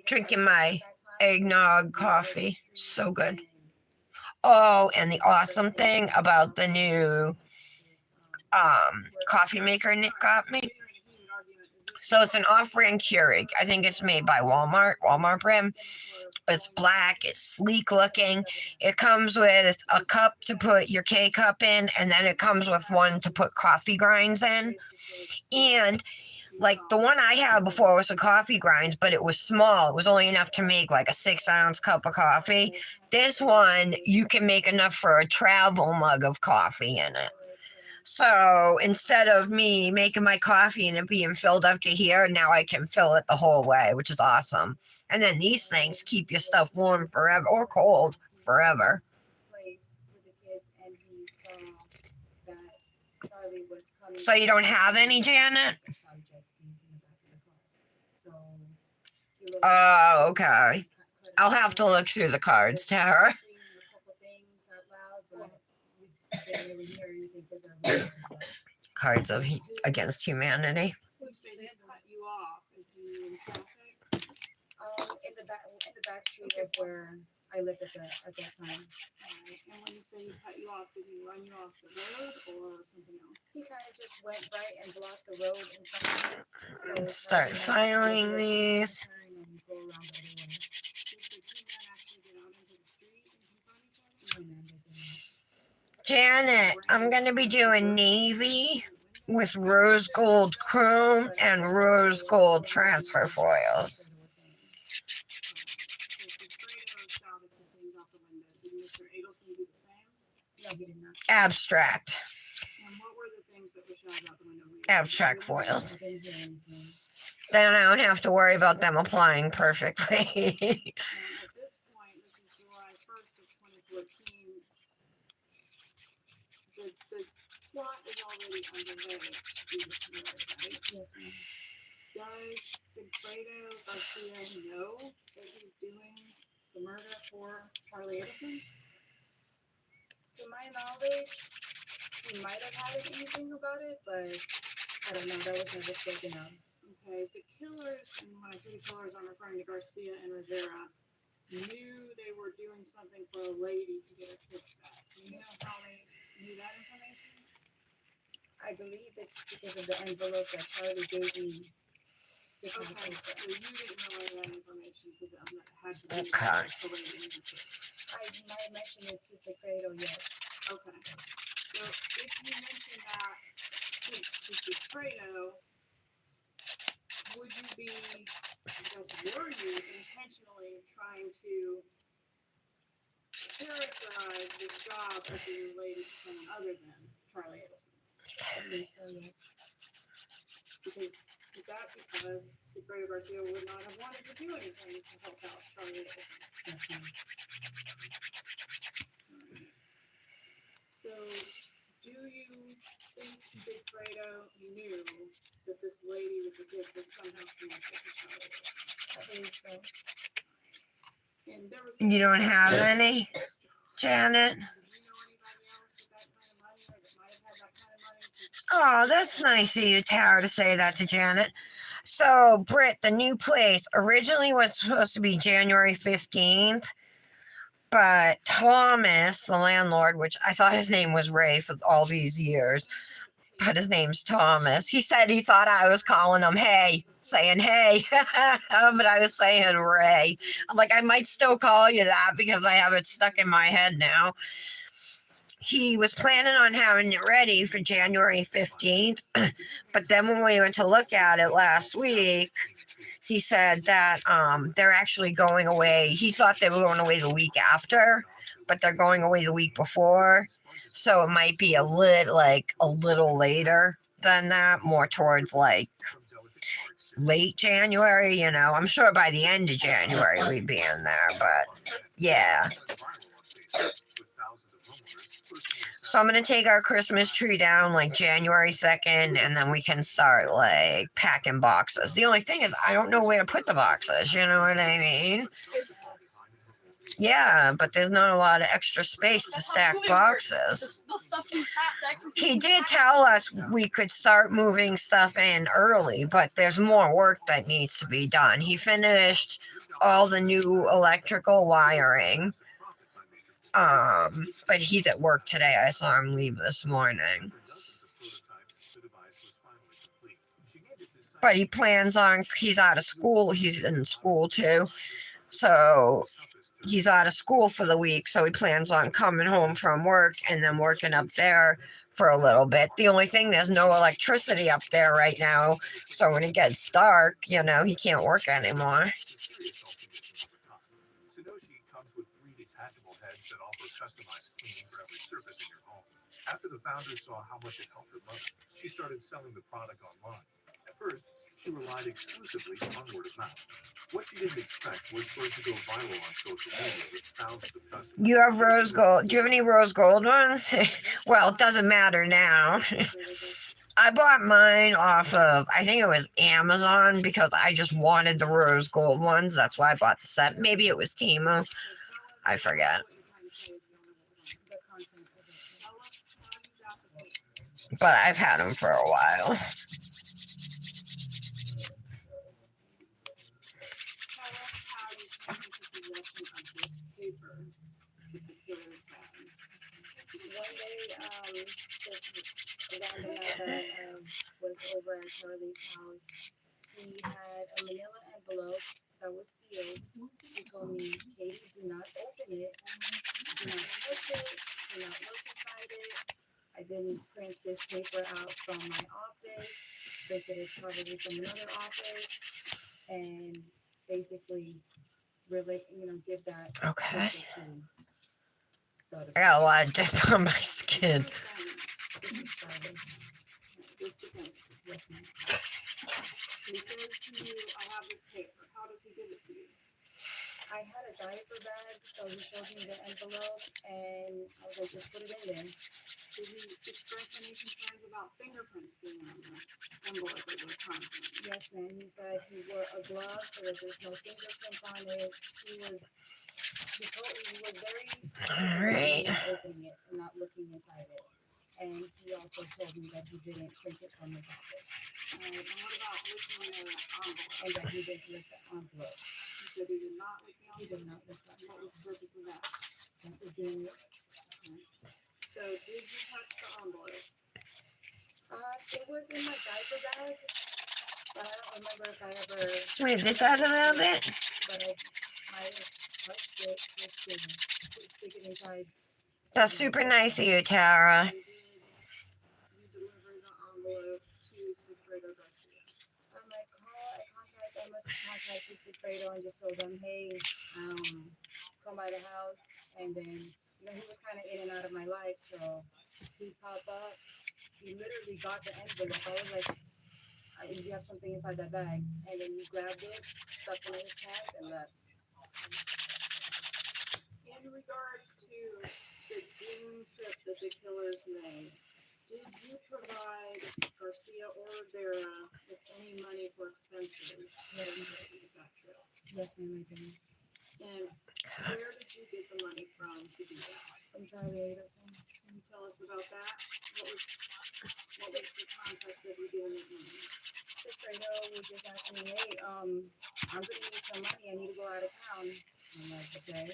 Drinking my eggnog coffee. So good. Oh, and the awesome thing about the new coffee maker Nick got me. So it's an off-brand Keurig. I think it's made by Walmart brand. It's black, it's sleek looking. It comes with a cup to put your K-cup in, and then it comes with one to put coffee grinds in. And like the one I had before was a coffee grinds, but it was small. It was only enough to make like a 6-ounce cup of coffee. This one, you can make enough for a travel mug of coffee in it. So instead of me making my coffee and it being filled up to here, now I can fill it the whole way, which is awesome. And then these things keep your stuff warm forever or cold forever. So you don't have any, Janet? Oh, okay. I'll have to look through the cards, Tara. Cards of Against Humanity.
In the back street of where I lived at that time.
And when you say he cut you off, did he run you off the road or something else?
He kind of just went right and blocked the road in front of us. So
Start filing these.
and go around the other way.
Did the two men actually get out into the street and confront each other?
No, ma'am, they didn't.
Janet, I'm going to be doing navy with rose gold chrome and rose gold transfer foils.
So Sigfredo shouted some things out the window. Did Mr. Adelson do the same?
No, he did not.
Abstract.
And what were the things that were shouted out the window?
Abstract foils.
I didn't hear anything.
Then I don't have to worry about them applying perfectly.
And at this point, this is July 1st of 2014. The plot is already underway to do this murder, right?
Yes, ma'am.
Does Sigfredo Garcia know that he's doing the murder for Charlie Edison?
To my knowledge, he might have had an inkling about it, but I don't know. That was never spoken of.
Okay, the killers, and when I say the killers, I'm referring to Garcia and Rivera, knew they were doing something for a lady to get a kickback. Do you know how they knew that information?
I believe it's because of the envelope that Charlie gave me to
Okay,
pass over.
so you didn't relay that information to them that had to do
Okay.
with the lady in the case.
I might mention it to Secreto, yes.
Okay, so if you mention that to Sigfredo, would you be, I guess, were you intentionally trying to characterize this job as being related to someone other than Charlie Edison?
I believe so, yes.
Because, is that because Sigfredo Garcia would not have wanted to do anything to help out Charlie Edison?
Yes, ma'am.
So, do you think Sigfredo knew that this lady with the gift was somehow connected to Charlie Edison?
I believe so.
And there was.
You don't have any, Janet?
Do you know anybody else with that kind of money or that might have had that kind of money?
Oh, that's nice of you, Tara, to say that to Janet. So, Britt, the new place originally was supposed to be January 15th, but Thomas, the landlord, which I thought his name was Ray for all these years, but his name's Thomas. He said he thought I was calling him hey, saying hey, but I was saying Ray. I'm like, I might still call you that because I have it stuck in my head now. He was planning on having it ready for January 15th, but then when we went to look at it last week, he said that they're actually going away. He thought they were going away the week after, but they're going away the week before. So it might be a little later than that, more towards like late January, you know. I'm sure by the end of January we'd be in there, but yeah. So I'm gonna take our Christmas tree down like January 2nd, and then we can start like packing boxes. The only thing is I don't know where to put the boxes, you know what I mean? Yeah, but there's not a lot of extra space to stack boxes. He did tell us we could start moving stuff in early, but there's more work that needs to be done. He finished all the new electrical wiring. But he's at work today. I saw him leave this morning. But he plans on, he's out of school. He's in school too. So he's out of school for the week. So he plans on coming home from work and then working up there for a little bit. The only thing, there's no electricity up there right now. So when it gets dark, you know, he can't work anymore.
Sudoshi comes with 3 detachable heads that offer customized cleaning for every surface in your home. After the founder saw how much it helped her mother, she started selling the product online. At first, she relied exclusively on word of mouth. What she didn't expect was for it to go viral on social media with thousands of customers.
You have rose gold. Do you have any rose gold ones? Well, it doesn't matter now. I bought mine off of, I think it was Amazon, because I just wanted the rose gold ones. That's why I bought the set. Maybe it was Temu. I forget.
The content of it.
Tell us how you got the picture.
But I've had them for a while.
Tell us how you came into possession of this paper that the killers had.
One day, just random night that was over at Charlie's house, he had a manila envelope that was told me, Katie, do not open it. Do not touch it. Do not look inside it. I didn't print this paper out from my office. Printed it probably from another office. And basically, really, give that
Okay.
paper to the other
I got a
person.
lot of dip on my skin.
This is Friday.
This defendant.
Yes, ma'am.
He says to you, I have this paper. How does he give it to you?
I had a diaper bag, so he showed me the envelope, and I was like, just put it in there.
Did he express any concerns about fingerprints being on the envelope of the contract?
Yes, ma'am. He said he wore a glove so that there's no fingerprints on it. He was very specific
All right.
about not opening it and not looking inside it. And he also told me that he didn't print it from his office.
And what about licking the envelope?
And that he didn't lick the envelope.
He said he did not lick the
He
envelope.
did not lick that.
What was the purpose of that?
That's the DNA.
So did you touch the envelope?
It was in my diaper bag, but I don't remember if I ever,
Smooth this out a little bit.
but I might have touched it just to stick it inside.
That's super nice of you, Tara.
And did you deliver the envelope to Sigfredo Garcia?
I must have contacted Sigfredo and just told them, hey, come by the house. And then, he was kind of in and out of my life, so he popped up. He literally got the envelope. I was like, you have something inside that bag. And then he grabbed it, stuck it in his pants, and left.
In regards to the June trip that the killers made, did you provide Garcia or Rivera with any money for expenses related to that trip?
Yes, ma'am, I did.
And where did you get the money from to do that?
From Charlie Adelson.
Can you tell us about that? What was the context of you giving that money?
Sigfredo was just asking me, hey, I'm gonna need some money. I need to go out of town. I'm like, okay.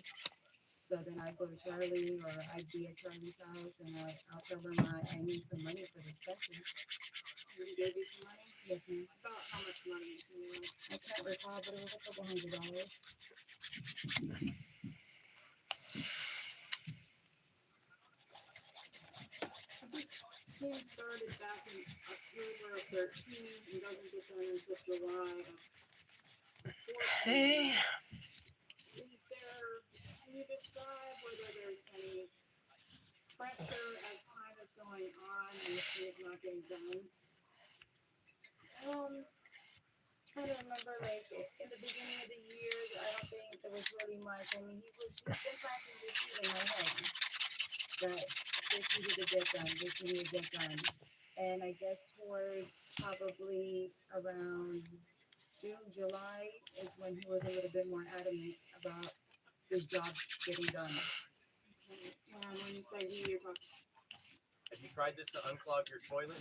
So then I'd go to Charlie, or I'd be at Charlie's house, and I'll tell them I need some money for the expenses.
And he gave you some money?
Yes, ma'am.
About how much money?
I can't recall, but it was a couple $100.
This case started back in October of 13 and doesn't get done until July of 14.
Okay.
Can you describe whether there's any pressure as time is going on and this thing is not getting done?
Trying to remember, like, in the beginning of the year, I don't think there was really much. I mean, he's been planting this seed in my head that this needed to get done, this needed to get done. And I guess towards probably around June, July is when he was a little bit more adamant about this job getting done.
Okay. And when you say he, you're talking.
Have you tried this to unclog your toilet?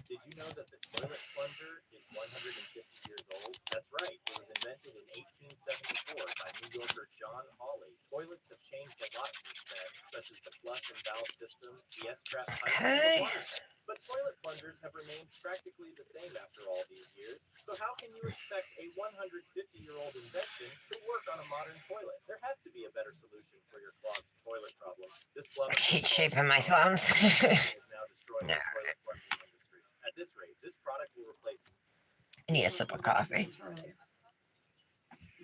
Did you know that the toilet plunger is 150 years old? That's right. It was invented in 1874 by New Yorker John Hawley. Toilets have changed a lot since then, such as the flush and valve system, the S-trap pipe, and
Okay.
the water tank. But toilet plungers have remained practically the same after all these years. So how can you expect a 150-year-old invention to work on a modern toilet? There has to be a better solution for your clogged toilet problem. This
I keep shaping my thumbs.
is now destroying the
All
toilet plumbing industry. At this rate, this product will replace
I need a sip of coffee.
Charlie.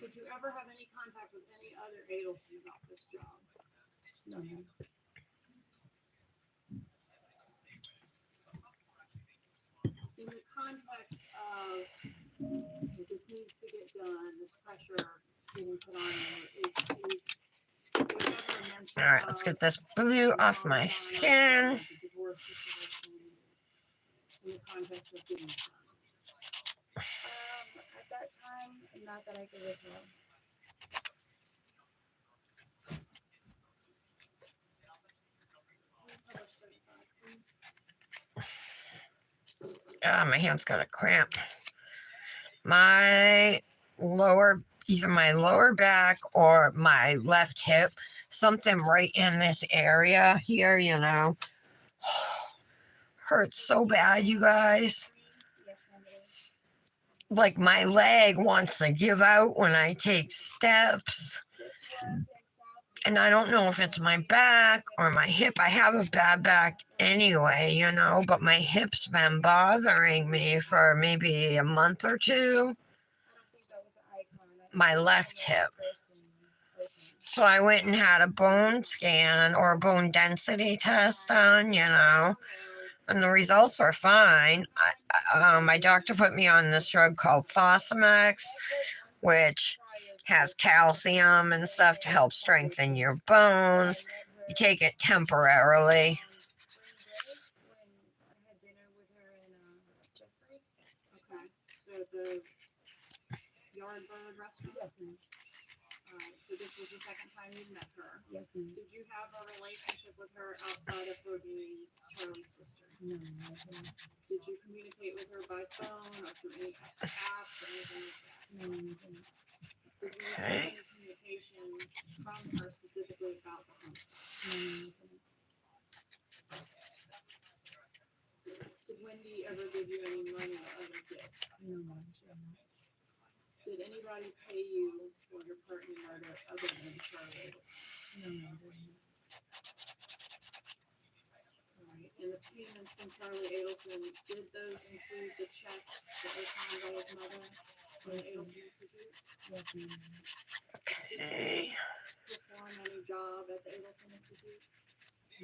Did you ever have any contact with any other Adelson about this job?
No, ma'am.
In the context of this needs to get done, this pressure being put on you, is there ever a mention
All right, let's get this blue off my
of
skin.
the divorce situation in the context of getting it done?
At that time, not that I could recall.
My hand's got a cramp. My either my lower back or my left hip, something right in this area here, hurts so bad, you guys.
Yes, ma'am, it is.
like my leg wants to give out when I take steps.
This was in South.
And I don't know if it's my back or my hip. I have a bad back anyway, you know, but my hip's been bothering me for maybe a month or two.
I don't think that was an icon. I think
My
that was
left
a
hip.
person. Okay.
So I went and had a bone scan or a bone density test done, you know, and the results are fine. My doctor put me on this drug called Fosamax, which has calcium and stuff to help strengthen your bones. You take it temporarily.
Okay, so the Yardbird restaurant?
Yes, ma'am.
Alright, so this was the second time you met her.
Yes, ma'am.
Did you have a relationship with her outside of her being Charlie's sister?
No, I didn't.
Did you communicate with her by phone or through any apps or anything like that?
No, I didn't.
Did you
Okay.
receive any communication from her specifically about the homicide?
No, I didn't.
Did Wendy ever give you any money or other gifts?
No, ma'am, she did not.
Did anybody pay you for your part in the murder other than Charlie?
No, ma'am, didn't.
Alright, and the payments from Charlie Adelson, did those include the checks that were signed by his mother from the
Yes, ma'am.
Adelson Institute?
Yes, ma'am.
Okay.
Perform any job at the Adelson Institute?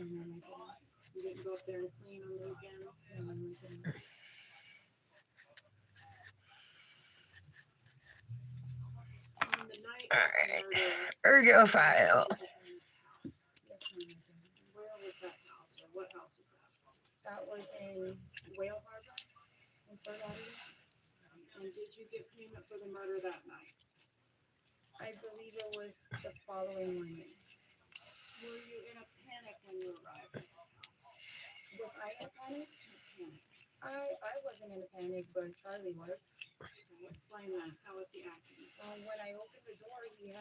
No, ma'am, I didn't.
You didn't go up there and clean on the weekends?
No, ma'am, I didn't.
On the night of
Alright.
the murder,
Ergo file.
was at Wendy's house.
Yes, ma'am, I did.
Where was that house, or what house was that?
That was in Whale Harbor in Fort Lauderdale.
And did you get payment for the murder that night?
I believe it was the following morning.
Were you in a panic when you arrived at his house?
Was I in a panic?
Panic.
I wasn't in a panic, but Charlie was.
So explain that. How was he acting?
When I opened the door, he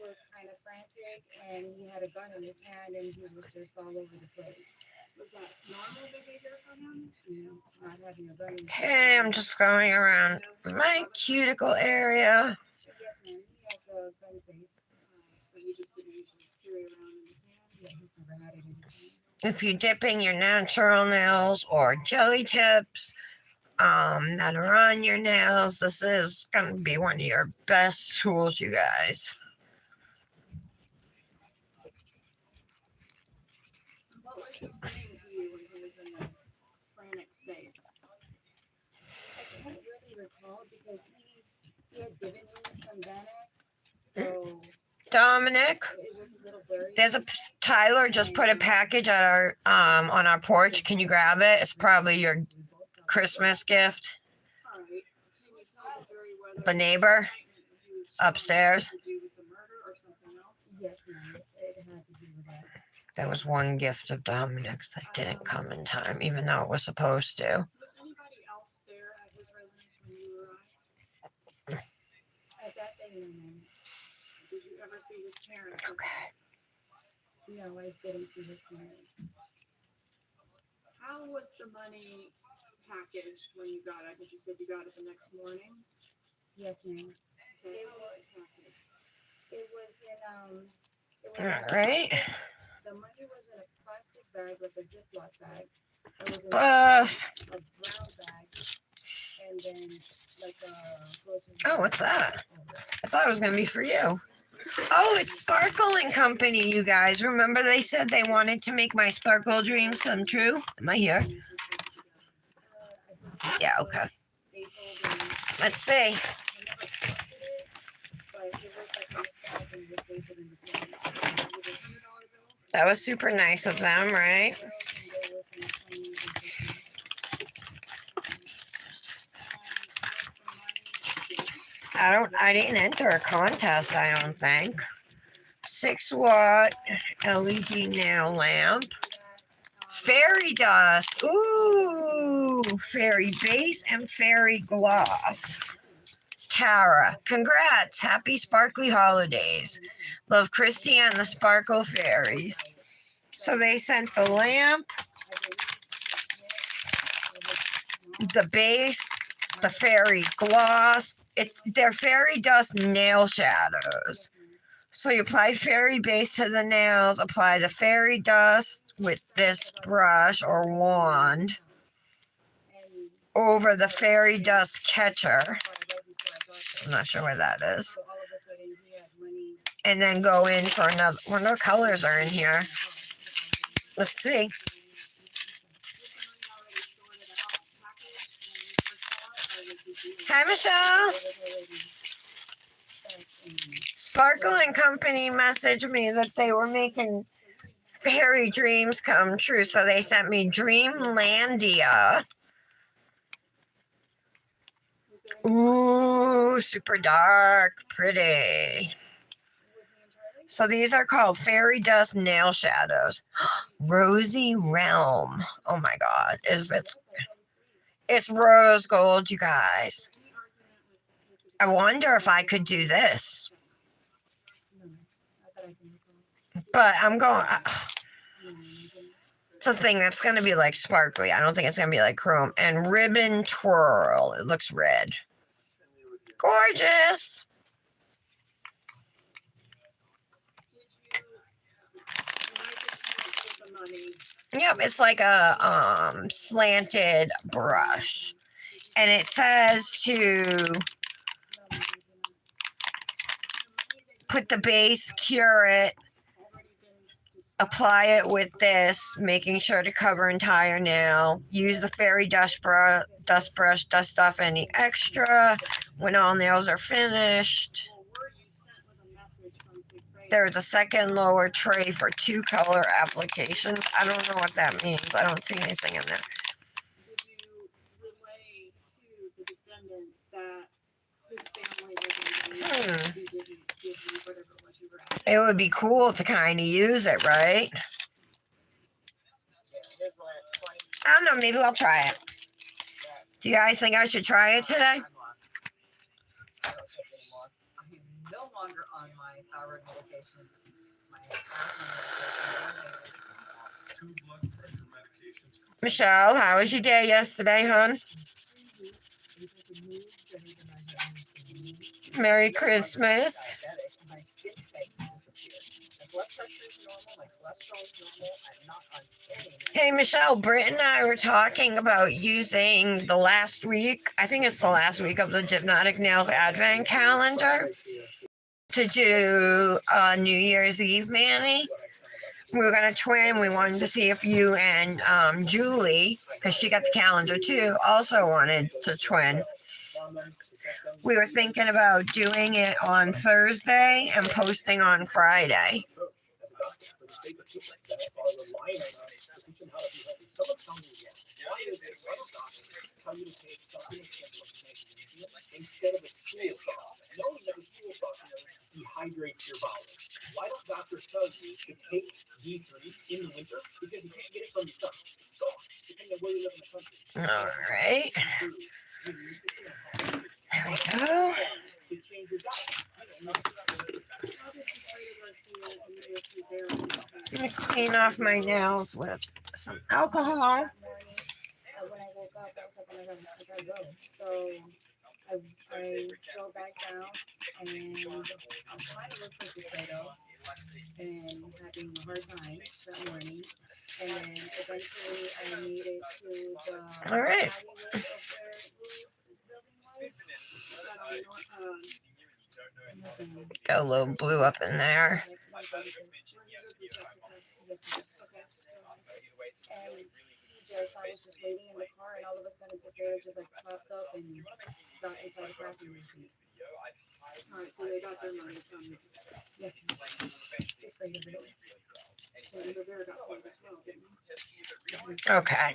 was kind of frantic and he had a gun in his hand and he was just all over the place.
Was that normal behavior for him?
You know, not having a gun in his
Okay, I'm
hand.
just going around my cuticle area.
Yes, ma'am. He has a gun safe.
But he just didn't usually carry around in his hand.
Yeah, he's never had it in his hand.
If you're dipping your natural nails or jelly chips that are on your nails, this is going to be one of your best tools, you guys.
What was he saying to you when he was in this frantic state?
I can't really recall because he had given me some Xanax, so
Dominic,
it was a little blurry.
there's a Tyler just put a package at our on our porch. Can you grab it? It's probably your Christmas gift.
All right. Can you tell the jury whether
The neighbor
he was
upstairs.
to do with the murder or something else?
Yes, ma'am. It had to do with that.
There was one gift of Dominic's that didn't come in time, even though it was supposed to.
Was anybody else there at his residence when you arrived?
At that day, no, ma'am.
Did you ever see his parents?
Okay.
No, I didn't see his parents.
How was the money packaged when you got it? Because you said you got it the next morning.
Yes, ma'am.
Okay, how was it packaged?
It was in it was
All
in a
right.
plastic- the money was in a plastic bag, like a Ziploc bag. It was in a brown bag, and then like a grocery.
Oh, what's
bag
that?
over it.
I thought it was going to be for you. Oh, it's Sparkling Company, you guys. Remember they said they wanted to make my sparkle dreams come true? Am I here?
I believe
Yeah,
it
okay.
was stapled and
Let's see.
I never counted it, but it was like in a stack and it was stapled in the corner.
Were they $100 bills?
That was super nice of them, right?
Bills, and there was some 20s and 50s.
I didn't enter a contest, I don't think. 6-watt LED nail lamp. Fairy dust. Ooh, fairy base and fairy gloss. Tara, congrats. Happy sparkly holidays. Love Christy and the Sparkle Fairies. So they sent the lamp, the base, the fairy gloss. They're fairy dust nail shadows. So you apply fairy base to the nails, apply the fairy dust with this brush or wand
And
over the fairy dust catcher.
right before I got
I'm
there.
not sure where that is.
So all of a sudden he had money.
And then go in for another. What other colors are in here? Let's see. Hi, Michelle. Sparkle and Company messaged me that they were making fairy dreams come true. So they sent me Dreamlandia. Ooh, super dark, pretty. So these are called fairy dust nail shadows. Rosy Realm. Oh my god. It's rose gold, you guys. I wonder if I could do this. But I'm going. It's a thing that's going to be like sparkly. I don't think it's going to be like chrome. And ribbon twirl. It looks red. Gorgeous. Yep, it's like a slanted brush. And it says to put the base, cure it, apply it with this, making sure to cover entire nail. Use the fairy dust brush, dust off any extra when all nails are finished. There's a second lower tray for 2 color applications. I don't know what that means. I don't see anything in there.
Did you relay to the defendant that his family was in danger? He didn't give you whatever it was you were asking?
It would be cool to kind of use it, right? I don't know. Maybe I'll try it. Do you guys think I should try it today?
I'm no longer on my thyroid medication. My asthma medication.
Two blood pressure medications.
Michelle, how was your day yesterday, hon? Merry Christmas.
Diabetic. My skin type disappeared. My blood pressure is normal. My cholesterol is normal. I'm not on any.
Hey, Michelle, Britt and I were talking about using the last week, I think it's the last week of the Hypnotic Nails Advent calendar to do New Year's Eve, Manny. We were going to twin. We wanted to see if you and Julie, because she got the calendar too, also wanted to twin. We were thinking about doing it on Thursday and posting on Friday.
As a doctor, for the sake of people that are relying on us to teach them how to be healthy. Someone tell me again, why is it other doctors tell you to take supplements instead of a stool softener, knowing that the stool softener dehydrates your bowels? Why don't doctors tell you to take D3 in the winter? Because you can't get it from the sun. It's gone, depending on where you live in the country.
All right. There we go.
To change your diet.
I'm going to clean off my nails with some alcohol.
That morning, when I woke up, I was like, oh my god, I gotta go. So I drove back down and I was trying to look for Secreto and having a hard time that morning. And then eventually I made it to the
All right.
patio of where Louis's building was.
Got a little blue up in there.
I was just waiting in the car, and all of a sudden, Secretary just like popped up and got inside the passenger seat.
Alright, so they got their money from
Yes, 6th grade of it.
and Rivera got one as well, didn't they?
Okay.
I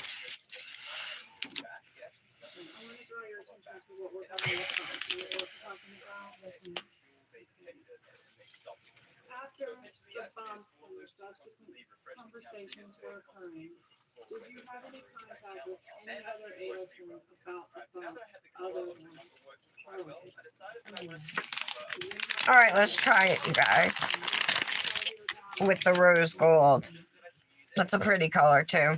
want to draw your attention to what we're talking about. You know what we're talking about?
Yes, ma'am.
After the bump and the subsequent conversations were occurring, did you have any contact with any other ALC about the bump other than Charlie?
All right, let's try it, you guys. With the rose gold. That's a pretty color, too.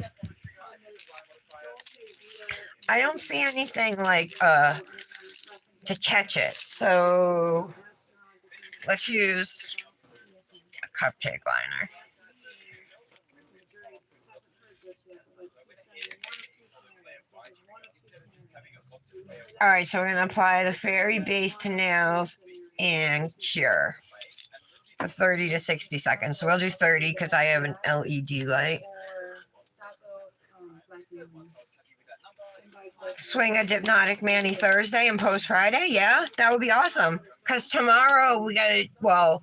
I don't see anything like to catch it. So let's use a cupcake liner. All right, so we're gonna apply the fairy base to nails and cure for 30 to 60 seconds. So we'll do 30 because I have an LED light. Swing a Hypnotic Manny Thursday and post Friday. Yeah, that would be awesome. Because tomorrow we got to, well,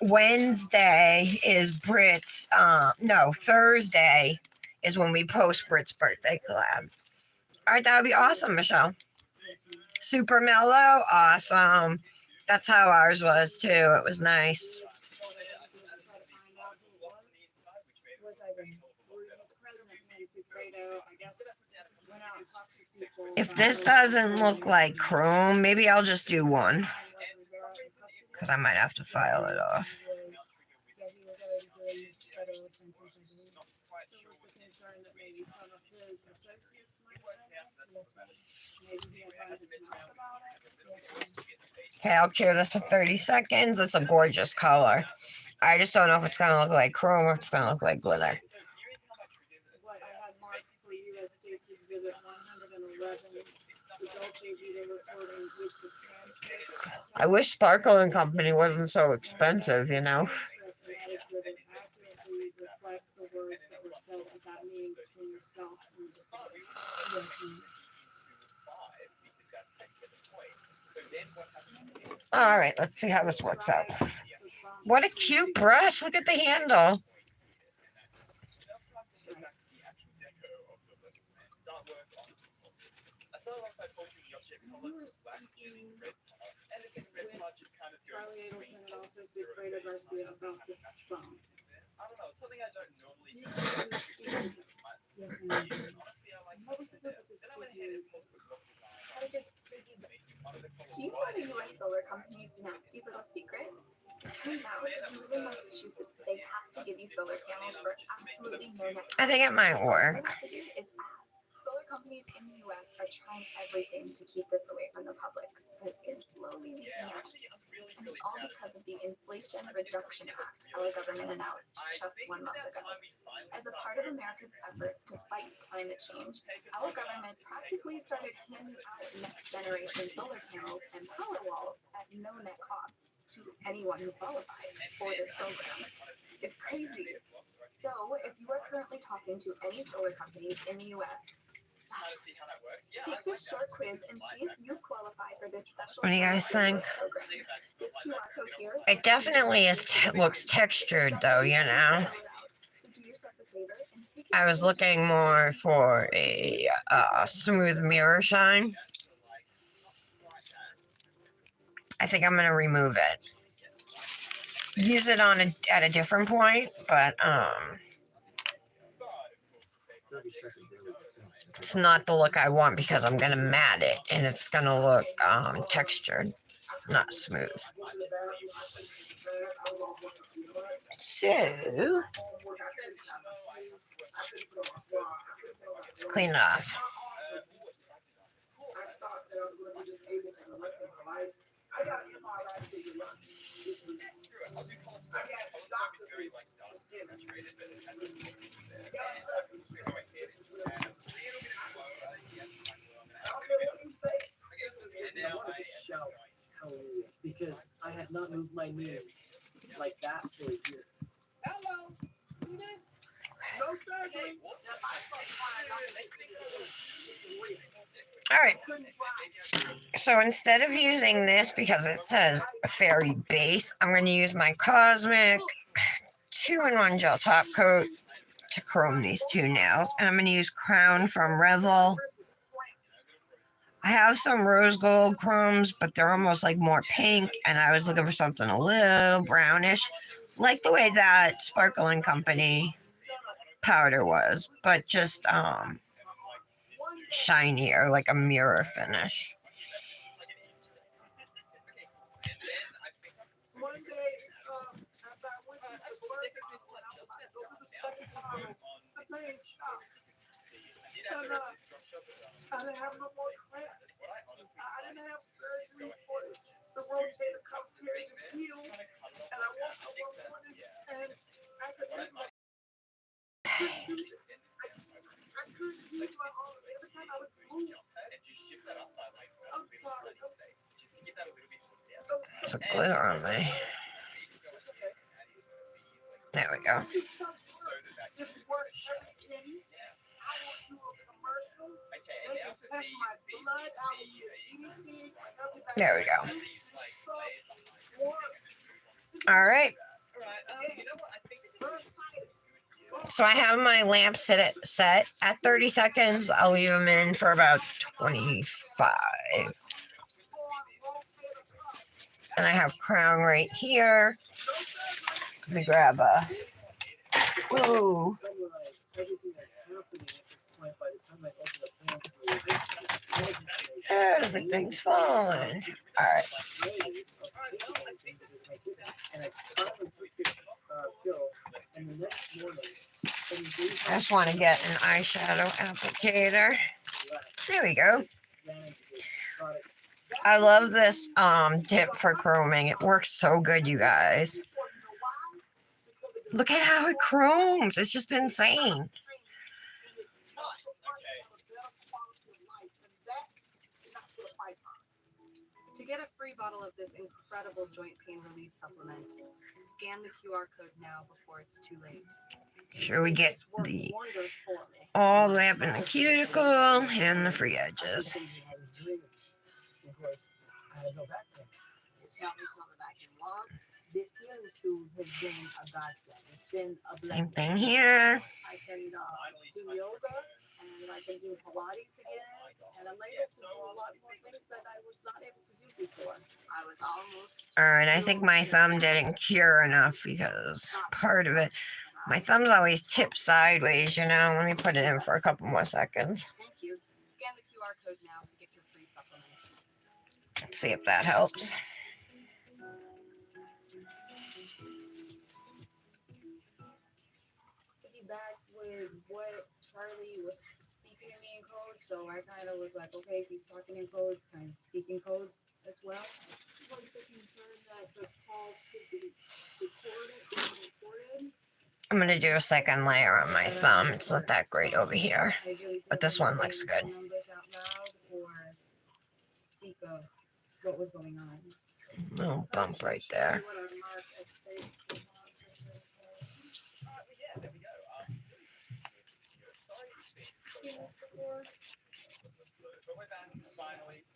Wednesday is Brit's, no, Thursday is when we post Brit's birthday collab. All right, that would be awesome, Michelle. Super mellow, awesome. That's how ours was too. It was nice. If this doesn't look like Chrome, maybe I'll just do one. Because I might have to file it off.
Yeah, he was already doing his federal census, I believe. So was the concern that maybe some of his associates might have this? Yes, ma'am. Maybe he had run his mouth about it? Yes, ma'am.
Okay, I'll cure this for 30 seconds. It's a gorgeous color. I just don't know if it's going to look like chrome or if it's going to look like glitter.
What I had marked for U.S. States Exhibit 111, the Dolce Vita recording with the transcript.
I wish Sparkle and Company wasn't so expensive, you know.
That exhibit accurately reflect the words that were said at that meeting between yourself and the Yes, ma'am.
All right, let's see how this works out. What a cute brush. Look at the handle.
Charlie Adelson and also Sigfredo Garcia about this phone. Yes, ma'am. What was the purpose of speaking?
I just figured. Do you know the U.S. solar company's nasty little secret? It turns out, if you live in Massachusetts, they have to give you solar panels for absolutely no net.
I think it might
All you
work.
have to do is ask. Solar companies in the U.S. are trying everything to keep this away from the public, but it's slowly leaking out. And it's all because of the Inflation Reduction Act our government announced just 1 month ago. As a part of America's efforts to fight climate change, our government practically started handing out next-generation solar panels and power walls at no net cost to anyone who qualifies for this program. It's crazy. So, if you are currently talking to any solar companies in the U.S., take this short quiz and see if you qualify for this special
What do you guys think?
program. This QR code here.
It definitely looks textured though, you know.
So do yourself a favor and take
I was looking more for a smooth mirror shine. I think I'm gonna remove it. Use it on at a different point, but
30-second daily routine.
it's not the look I want because I'm gonna matte it and it's gonna look textured, not smooth. So let's clean it off.
I wanted to shout hallelujah because I had not moved my knee like that for a year.
Hello. You there? No surgery.
All right. So instead of using this because it says fairy base, I'm going to use my Cosmic 2-in-1 gel top coat to chrome these two nails, and I'm going to use Crown from Revel. I have some rose gold chromes, but they're almost like more pink, and I was looking for something a little brownish, like the way that Sparkle and Company powder was, but just shinier, like a mirror finish.
And, I didn't have no more cramp. I didn't have surgery for the rotator cuff tear just healed. And I woke up one morning and I could lift my couldn't do this. I couldn't use my arm. Every time I would move. I'm sorry.
There's a glitter on me. There we go.
It's worth every penny. I will do a commercial. They can test my blood. I will get anything.
There we go. All right. So I have my lamp set at 30 seconds. I'll leave them in for about 25. And I have crown right here. Let me grab a. Whoa.
Summarize everything that's happening at this point by the time I open the pantry.
Everything's falling. All right.
And I finally took this pill, and the next morning,
I just want to get an eyeshadow applicator. There we go. I love this tip for chroming. It works so good, you guys. Look at how it chromes. It's just insane.
To get a free bottle of this incredible joint pain relief supplement, scan the QR code now before it's too late.
Sure, we get
This worked
the
wonders for me.
all the way up in the cuticle and the free edges.
Tell me something I can love. This healing tube has been a godsend. It's been a
Same
blessing.
thing here.
I can do yoga and I can do Pilates again, and I'm able to do a lot more things that I was not able to do before. I was almost.
All right, I think my thumb didn't cure enough because part of it, my thumb's always tipped sideways, you know. Let me put it in for a couple more seconds.
Thank you. Scan the QR code now to get your free supplement.
Let's see if that helps.
Back with what Charlie was speaking to me in code, so I kind of was like, okay, if he's talking in codes, kind of speaking codes as well. Was the concern that the calls could be recorded?
I'm gonna do a second layer on my thumb. It's not that great over here, but this one looks good.
Numbers out loud or speak of what was going on.
Little bump right there.
Seen this before?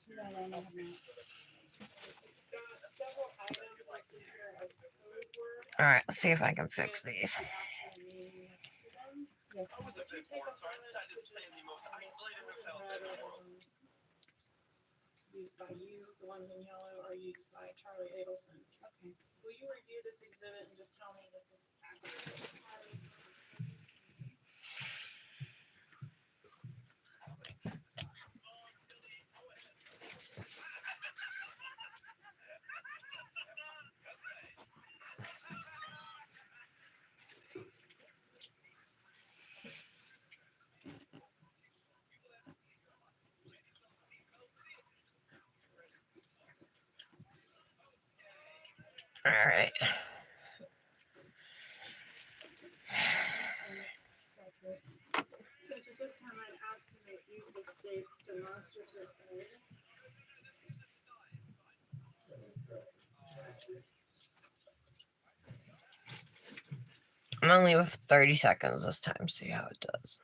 No, I haven't. It's got several items listed here as code word.
All right, let's see if I can fix these.
Yes. Would you take a moment to just, those are red ones used by you, the ones in yellow are used by Charlie Adelson. Okay. Will you review this exhibit and just tell me if it's accurate?
All right.
It's accurate. Judge, at this time, I'd ask to make use of state's demonstrative aid.
I'm only with 30 seconds this time. See how it does.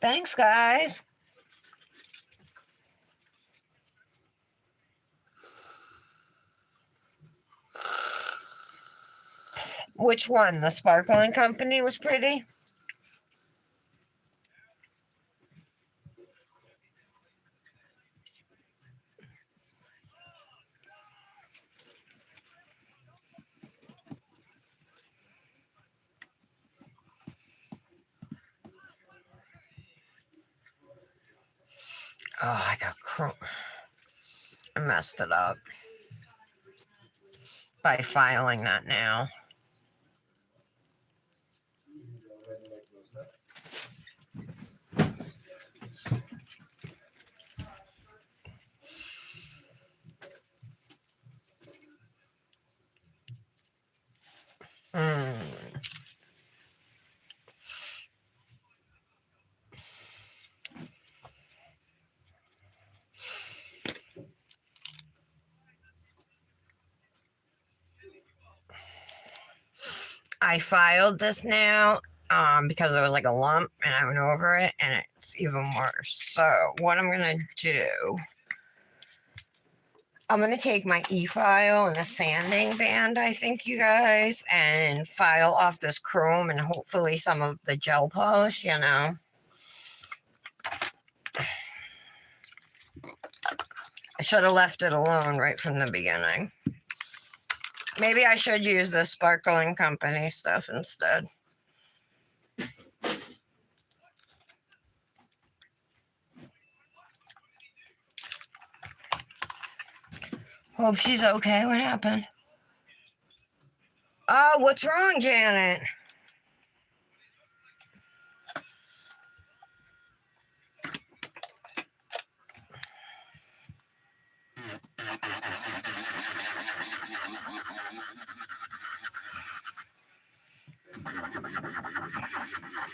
Thanks, guys. Which one? The sparkling company was pretty? Oh, I got I messed it up. by filing that now. Hmm. I filed this now because it was like a lump and I went over it and it's even worse. So what I'm gonna do, I'm gonna take my e-file and a sanding band, I think, you guys, and file off this chrome and hopefully some of the gel polish, you know. I should have left it alone right from the beginning. Maybe I should use the Sparkling Company stuff instead. Hope she's okay. What happened? Oh, what's wrong, Janet?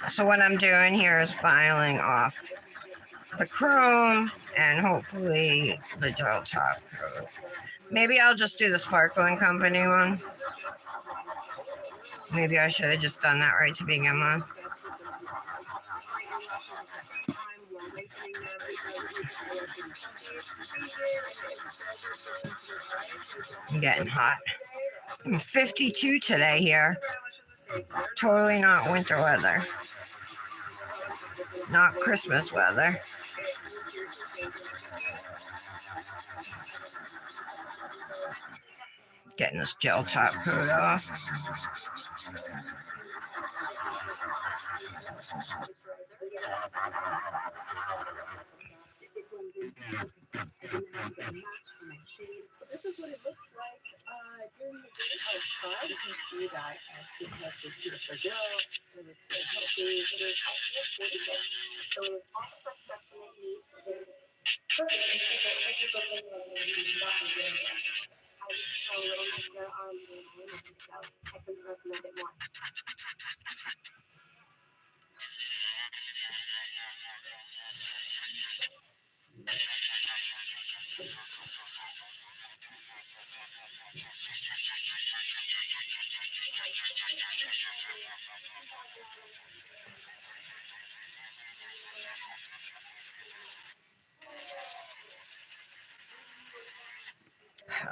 So what I'm doing here is filing off the chrome and hopefully the gel top coat. Maybe I'll just do the Sparkling Company one. Maybe I should have just done that right to begin with. I'm getting hot. I'm 52 today here. Totally not winter weather. Not Christmas weather. Getting this gel top coat off.
This is what it looks like during the day outside. You can see that it has this beautiful gel and it's healthy. It is also 46.
So it is all the prescription that you need. This is perfect. I just saw a little mascara on my so I couldn't recommend it more.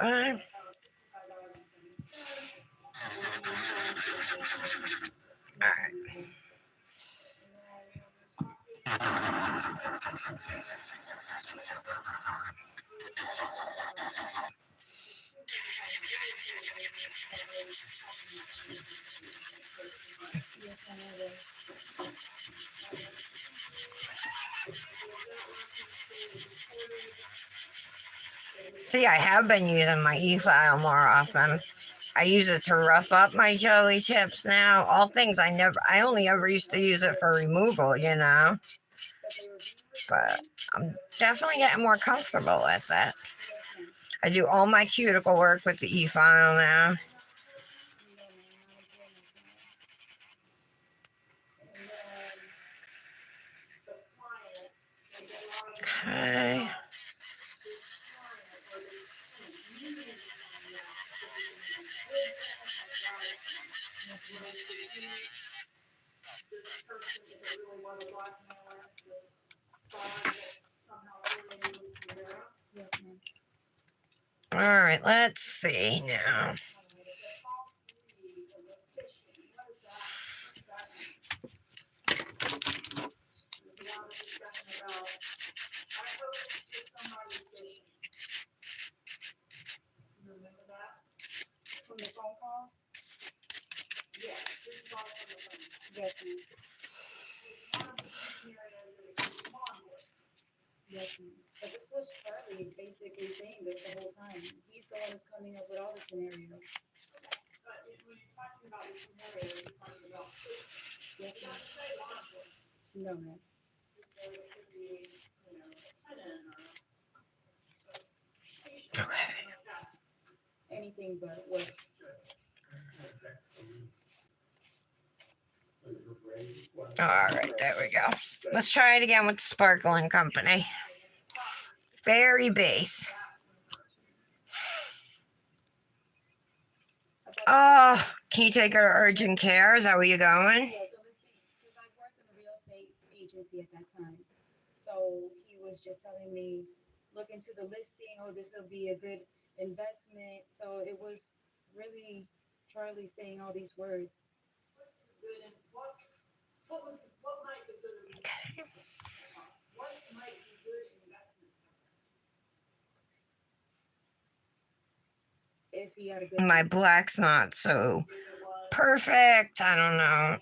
Okay. All right. See, I have been using my e-file more often. I use it to rough up my jelly tips now. All things I only ever used to use it for removal, you know. But I'm definitely getting more comfortable with it. I do all my cuticle work with the e-file now. Okay. All right, let's see now.
Remember that? From the phone calls? Yes, this is all from the phone. Yes, ma'am. Yes, ma'am. But this was Charlie basically saying this the whole time. He's the one who's coming up with all the scenarios. No, man.
Okay.
Anything but what?
All right, there we go. Let's try it again with the Sparkling Company. Very base. Oh, can you take her to urgent care? Is that where you're going?
Yeah, the listing, because I worked in a real estate agency at that time. So he was just telling me, look into the listing, oh, this will be a good investment. So it was really Charlie saying all these words.
What might be good?
Okay.
What might be good investment?
If he had a good.
My black's not so perfect. I don't know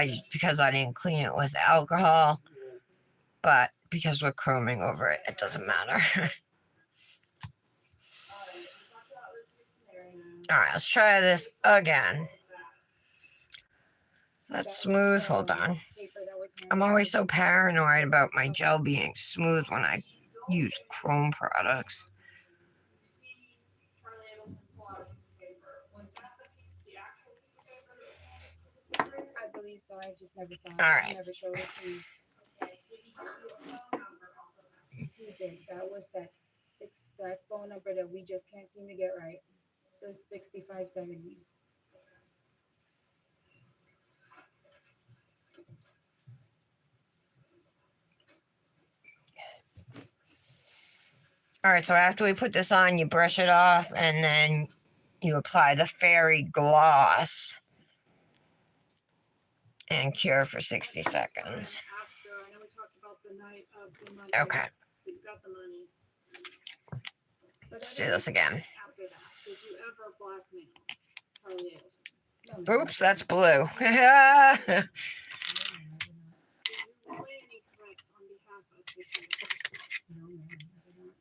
Yes.
because I didn't clean it with alcohol, but because we're chroming over it, it doesn't matter. All right, let's try this again. So that's smooth. Hold on. I'm always so paranoid about my gel being smooth when I use chrome products.
I believe so. I just never saw it.
All right.
He never showed it to me. He did. That was that phone number that we just can't seem to get right. The 6570.
All right, so after we put this on, you brush it off and then you apply the fairy gloss and cure for 60 seconds.
After, I know we talked about the night of the money.
Okay,
You got the money. But
let's do this again.
after that, did you ever blackmail Charlie Adelson?
No,
Oops, that's blue.
Did you play any threats on behalf of Secretary Adelson?
no, ma'am, I did not.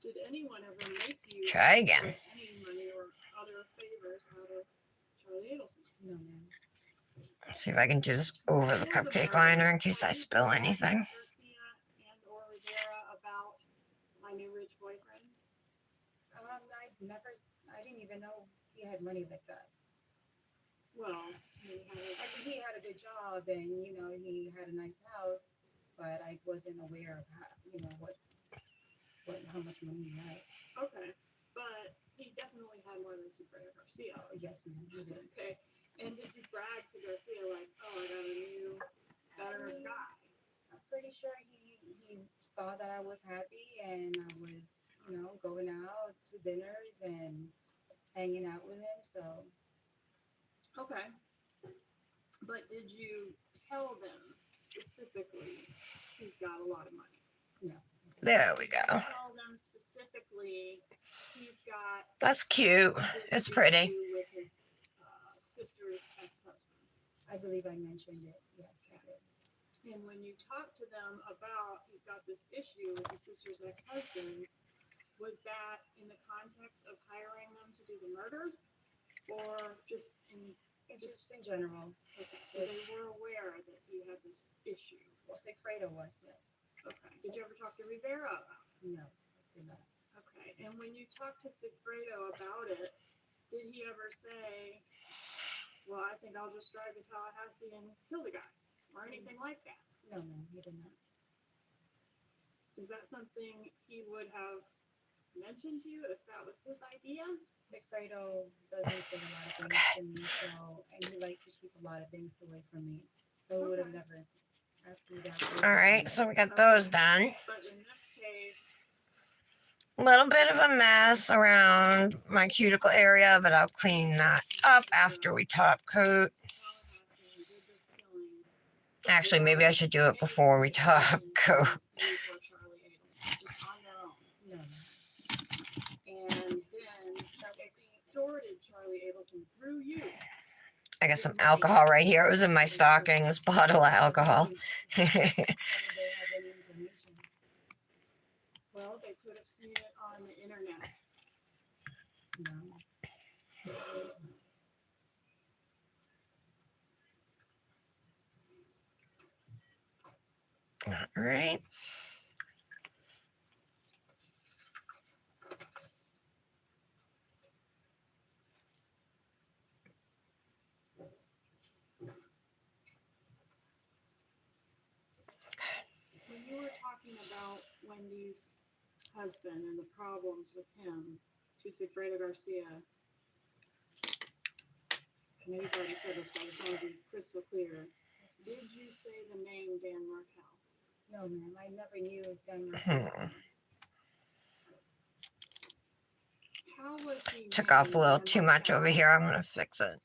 Did anyone ever make you
Try again.
get any money or other favors out of Charlie Adelson?
No, ma'am.
Let's see if I can do this over the cupcake liner in case I spill anything.
Garcia and or Rivera about my new rich boyfriend?
I didn't even know he had money like that.
Well, he
I mean, he had a good job and, he had a nice house, but I wasn't aware of how much money he had.
okay, but he definitely had more than Superia Garcia.
Oh, yes, ma'am, he did.
Okay, and did you brag to Garcia like, oh, I got a new better guy?
I'm pretty sure he saw that I was happy and I was, going out to dinners and hanging out with him. So
Okay, but did you tell them specifically he's got a lot of money?
no.
There we
Did you
go.
tell them specifically he's got
That's cute.
this
It's pretty.
issue with his sister's ex-husband?
I believe I mentioned it. Yes, I did.
And when you talked to them about he's got this issue with his sister's ex-husband, was that in the context of hiring them to do the murder, or just in?
Just in general.
So they were aware that you had this issue.
Well, Sigfredo was, yes.
Okay. Did you ever talk to Rivera about it?
No, I did not.
Okay. And when you talked to Sigfredo about it, did he ever say, well, I think I'll just drive to Tallahassee and kill the guy, or anything like that?
No, ma'am, he did not.
Is that something he would have mentioned to you if that was his idea?
Sigfredo doesn't say a lot of things to me, and he likes to keep a lot of things away from me. So he would have never asked me that.
All right, so we got those done.
But in this case,
A little bit of a mess around my cuticle area, but I'll clean that up after we top coat.
Tallahassee did this killing.
Actually, maybe I should do it before we top coat.
Charlie Adelson, just on their own.
No, ma'am.
And then extorted Charlie Adelson through you.
I got some alcohol right here. It was in my stocking, this bottle of alcohol.
How did they have any information?
Well, they could have seen it on the internet.
No.
All right.
When you were talking about Wendy's husband and the problems with him to Sigfredo Garcia, I know you've already said this, but I just want to be crystal clear. Did you say the name Dan Markel?
No, ma'am, I never knew Dan Markel's name.
How was he
Took off a
named
little
Dan
too much
Markel?
over here. I'm gonna fix it.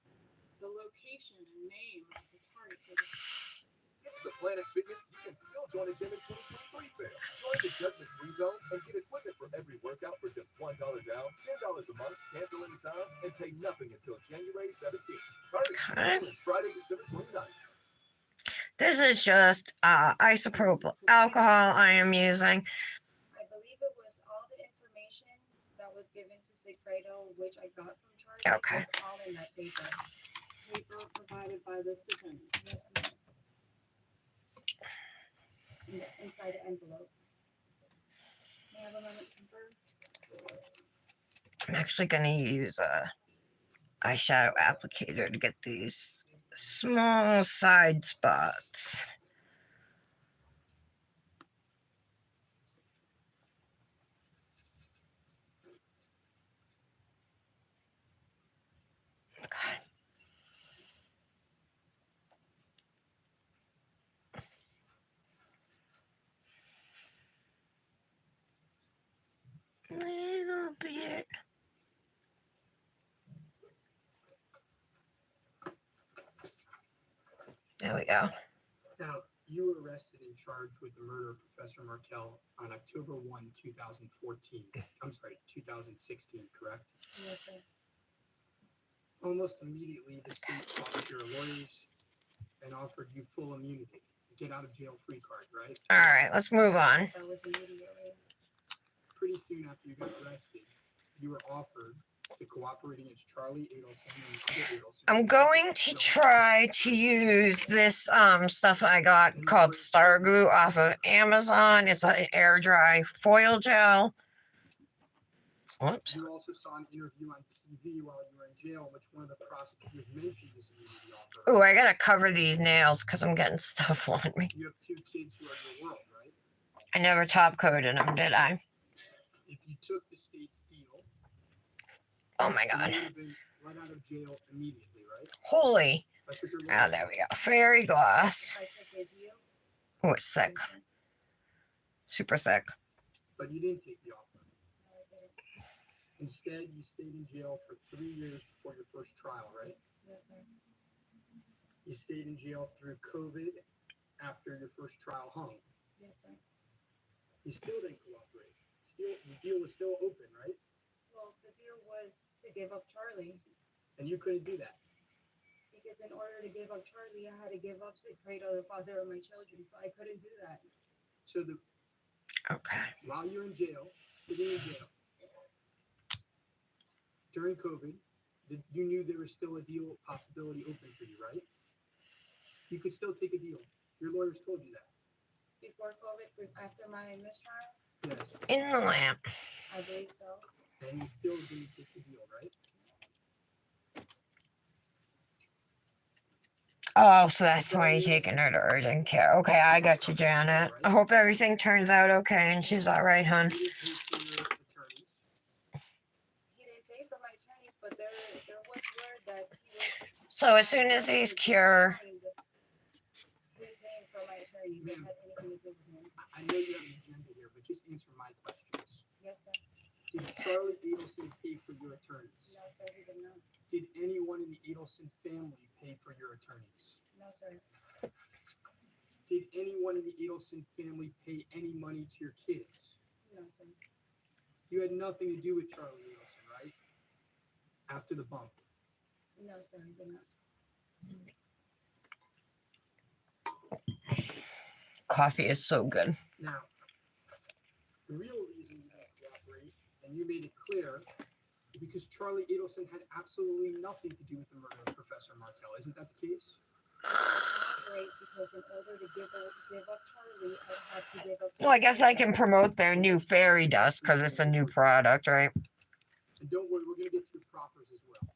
The location and name of the target for this.
It's the Planet Fitness. You can still join a gym in 2023 sale. Join the Judgment Free Zone and get equipment for every workout for just $1 down, $10 a month, cancel anytime, and pay nothing until January 17th. Hurry!
Okay.
It's Friday, December 29th.
This is just isopropyl alcohol I am using.
I believe it was all the information that was given to Sigfredo, which I got from Charlie.
Okay.
Was all in that paper.
Paper provided by this defendant.
Yes, ma'am. Inside the envelope. May I have a moment to confirm?
I'm actually gonna use a eyeshadow applicator to get these small side spots. Okay. Little bit. There we go.
Now, you were arrested and charged with the murder of Professor Markel on October 1, 2014. I'm sorry, 2016, correct?
Yes, sir.
Almost immediately, the state called your lawyers and offered you full immunity, get out of jail free card, right?
All right, let's move on.
That was immediately.
Pretty soon after you got arrested, you were offered to cooperate against Charlie Adelson and other Adelson.
I'm going to try to use this stuff I got called Star Glue off of Amazon. It's an air dry foil gel. Whoops.
You also saw an interview on TV while you were in jail, in which one of the prosecutors mentioned this immunity offer.
Oh, I gotta cover these nails because I'm getting stuff on me.
You have 2 kids who are your world, right?
I never top coated them, did I?
If you took the state's deal,
Oh my
you
god.
would have been let out of jail immediately, right?
Holy.
That's what you're
Oh, there we go. Fairy gloss.
I took a deal.
Oh, it's thick.
Yes, sir.
Super thick.
But you didn't take the offer.
No, I didn't.
Instead, you stayed in jail for 3 years before your first trial, right?
Yes, sir.
You stayed in jail through COVID after your first trial hung.
Yes, sir.
You still didn't cooperate. The deal was still open, right?
Well, the deal was to give up Charlie.
And you couldn't do that.
Because in order to give up Charlie, I had to give up Sigfredo, the father of my children. So I couldn't do that.
So
Okay.
while you're in jail, sitting in jail, during COVID, you knew there was still a deal possibility open for you, right? You could still take a deal. Your lawyers told you that.
Before COVID, after my mistrial,
Yes.
In the lamp.
I believe so.
And you still didn't take the deal, right?
Oh, so that's why you're taking her to urgent care. Okay, I got you, Janet. I hope everything turns out okay and she's all right, hon.
You didn't pay for your attorneys.
He didn't pay for my attorneys, but there was word that he was.
So as soon as these cure,
He didn't pay for my attorneys. It had anything to do with him.
I know you have an agenda here, but just answer my questions.
Yes, sir.
Did Charlie Adelson pay for your attorneys?
No, sir. He did not.
Did anyone in the Adelson family pay for your attorneys?
No, sir.
Did anyone in the Adelson family pay any money to your kids?
No, sir.
You had nothing to do with Charlie Adelson, right? After the bump.
No, sir. He did not.
coffee is so good.
Now, the real reason you didn't cooperate, and you made it clear, because Charlie Adelson had absolutely nothing to do with the murder of Professor Markel. Isn't that the case?
Right, because in order to give up Charlie, I had to give up.
Well, I guess I can promote their new fairy dust because it's a new product, right?
And don't worry, we're going to get to your proffers as well.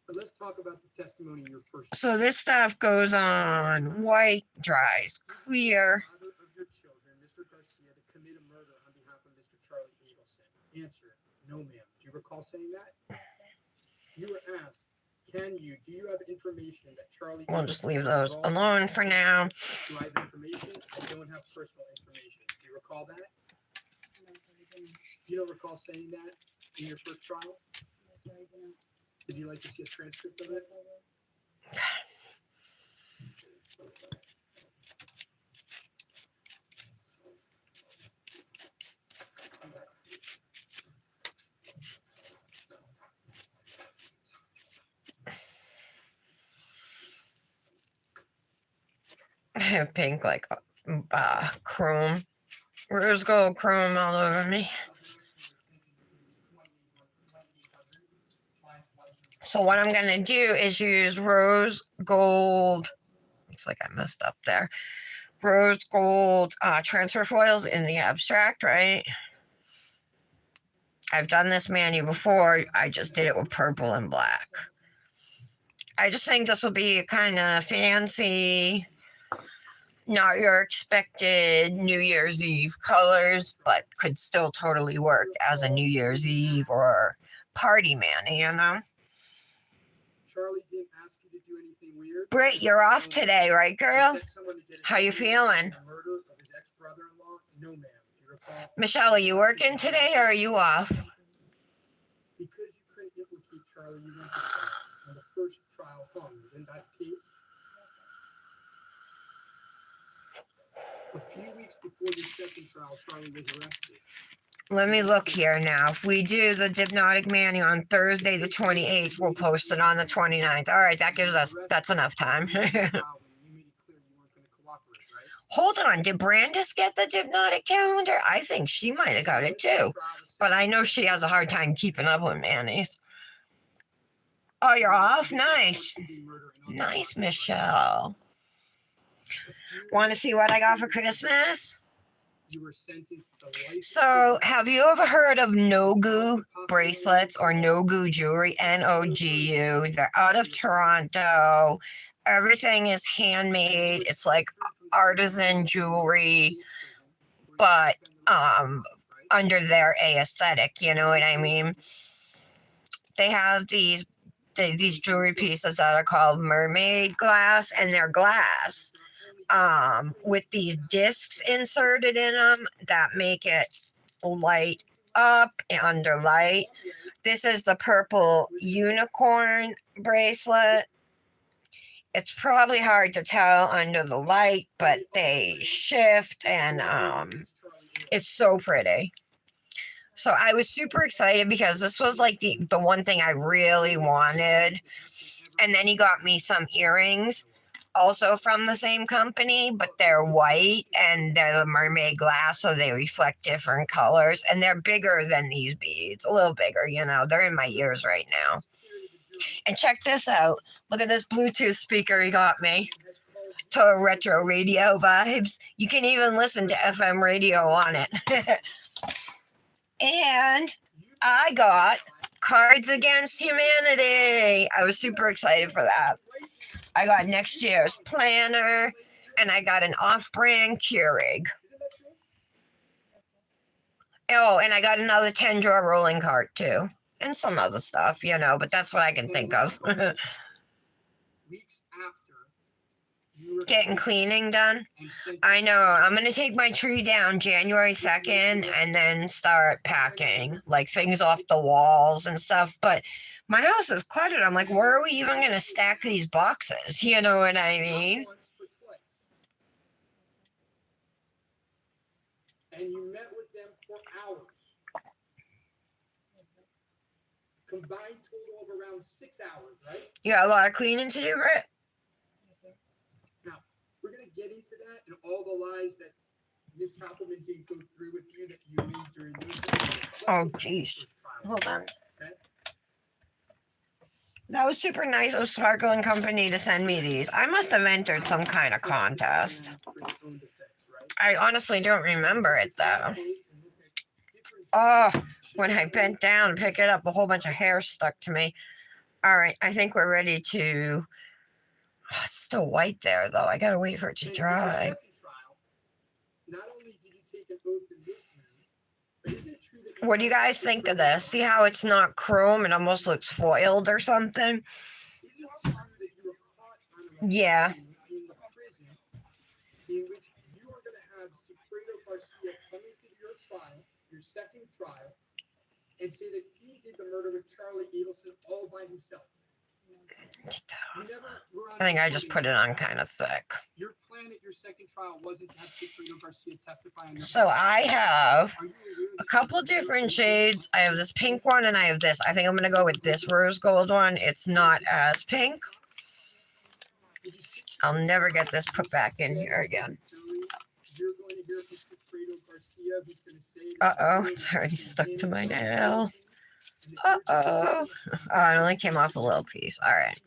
But let's talk about the testimony in your first.
So this stuff goes on white, dries, clear.
Father of your children, Mr. Garcia, to commit a murder on behalf of Mr. Charlie Adelson. Answer: no, ma'am. Do you recall saying that? You were asked, do you have information that Charlie...
We'll just leave those alone for now.
Do I have information? I don't have personal information. Do you recall that?
No, sir, I didn't.
You don't recall saying that in your first trial?
No, sir, I didn't.
Would you like to see a transcript of it?
Yes, I will.
Pink like chrome, rose gold chrome all over me. So what I'm gonna do is use rose gold. Looks like I messed up there. Rose gold transfer foils in the abstract, right? I've done this manu before. I just did it with purple and black. I just think this will be kind of fancy. Not your expected New Year's Eve colors, but could still totally work as a New Year's Eve or party mani, you know?
Charlie didn't ask you to do anything weird.
Britt, you're off today, right, girl? How you feeling?
The murder of his ex-brother-in-law? No, ma'am. Do you recall?
Michelle, are you working today or are you off?
Because you couldn't implicate Charlie, you went to trial. When the first trial hung, isn't that the case?
Yes, sir.
A few weeks before your second trial, Charlie was arrested.
Let me look here now. If we do the Hypnotic Mani on Thursday the 28th, we'll post it on the 29th. All right, that's enough time. Hold on, did Brandis get the Hypnotic calendar? I think she might have got it too. But I know she has a hard time keeping up with Manny's. Oh, you're off? Nice. Nice, Michelle. Want to see what I got for Christmas? So, have you ever heard of Nogu bracelets or Nogu jewelry? N-O-G-U. They're out of Toronto. Everything is handmade. It's like artisan jewelry, but under their aesthetic, you know what I mean? They have these jewelry pieces that are called mermaid glass, and they're glass with these discs inserted in them that make it light up under light. This is the purple unicorn bracelet. It's probably hard to tell under the light, but they shift, and it's so pretty. So I was super excited because this was like the one thing I really wanted. And then he got me some earrings also from the same company, but they're white and they're the mermaid glass, so they reflect different colors. And they're bigger than these beads, a little bigger, you know. They're in my ears right now. And check this out. Look at this Bluetooth speaker he got me. Total retro radio vibes. You can even listen to FM radio on it. And I got Cards Against Humanity. I was super excited for that. I got next year's planner, and I got an off-brand Keurig. Oh, and I got another 10-drawer rolling cart, too. And some other stuff, you know, but that's what I can think of. Getting cleaning done. I know. I'm going to take my tree down January 2nd and then start packing, like things off the walls and stuff. But my house is cluttered. I'm like, where are we even going to stack these boxes? You know what I mean?
And you met with them for hours. Combined total of around 6 hours, right?
You got a lot of cleaning to do, Britt?
Yes, sir.
Now, we're going to get into that and all the lies that Ms. Koppelman didn't go through with you that you made during those.
Oh, jeez. Hold on.
Okay.
That was super nice of Sparkling Company to send me these. I must have entered some kind of contest.
For your own defense, right?
I honestly don't remember it
It's the same
though.
code and look at different
Oh,
The
when I
same
bent down to pick it up, a whole bunch of hair stuck to me. All right, I think we're ready to. Oh, it's still white there though. I gotta wait for it to
And in your
dry.
second trial, not only did you take an oath in this room, but isn't it true that
What do you guys think of this? See how it's not chrome? It almost looks foiled or something.
Isn't it true that you were caught on a
Yeah.
recording in the prison in which you are going to have Sigfredo Garcia come into your trial, your second trial, and say that he did the murder with Charlie Adelson all by himself? You never were on
I think I just put
recording.
it on kind of thick.
Your plan at your second trial wasn't to have Sigfredo Garcia testify on your
So
behalf.
I have
Are you aware
a
that
couple different shades. I have this pink one and I have this. I think I'm gonna go with this rose gold one. It's not as pink.
Did you see
I'll never get this put back in here again.
You're going to hear from Sigfredo Garcia, who's going to say
Uh-oh, it's already stuck to my nail. Uh-oh. Oh, it only came off a little piece. All right.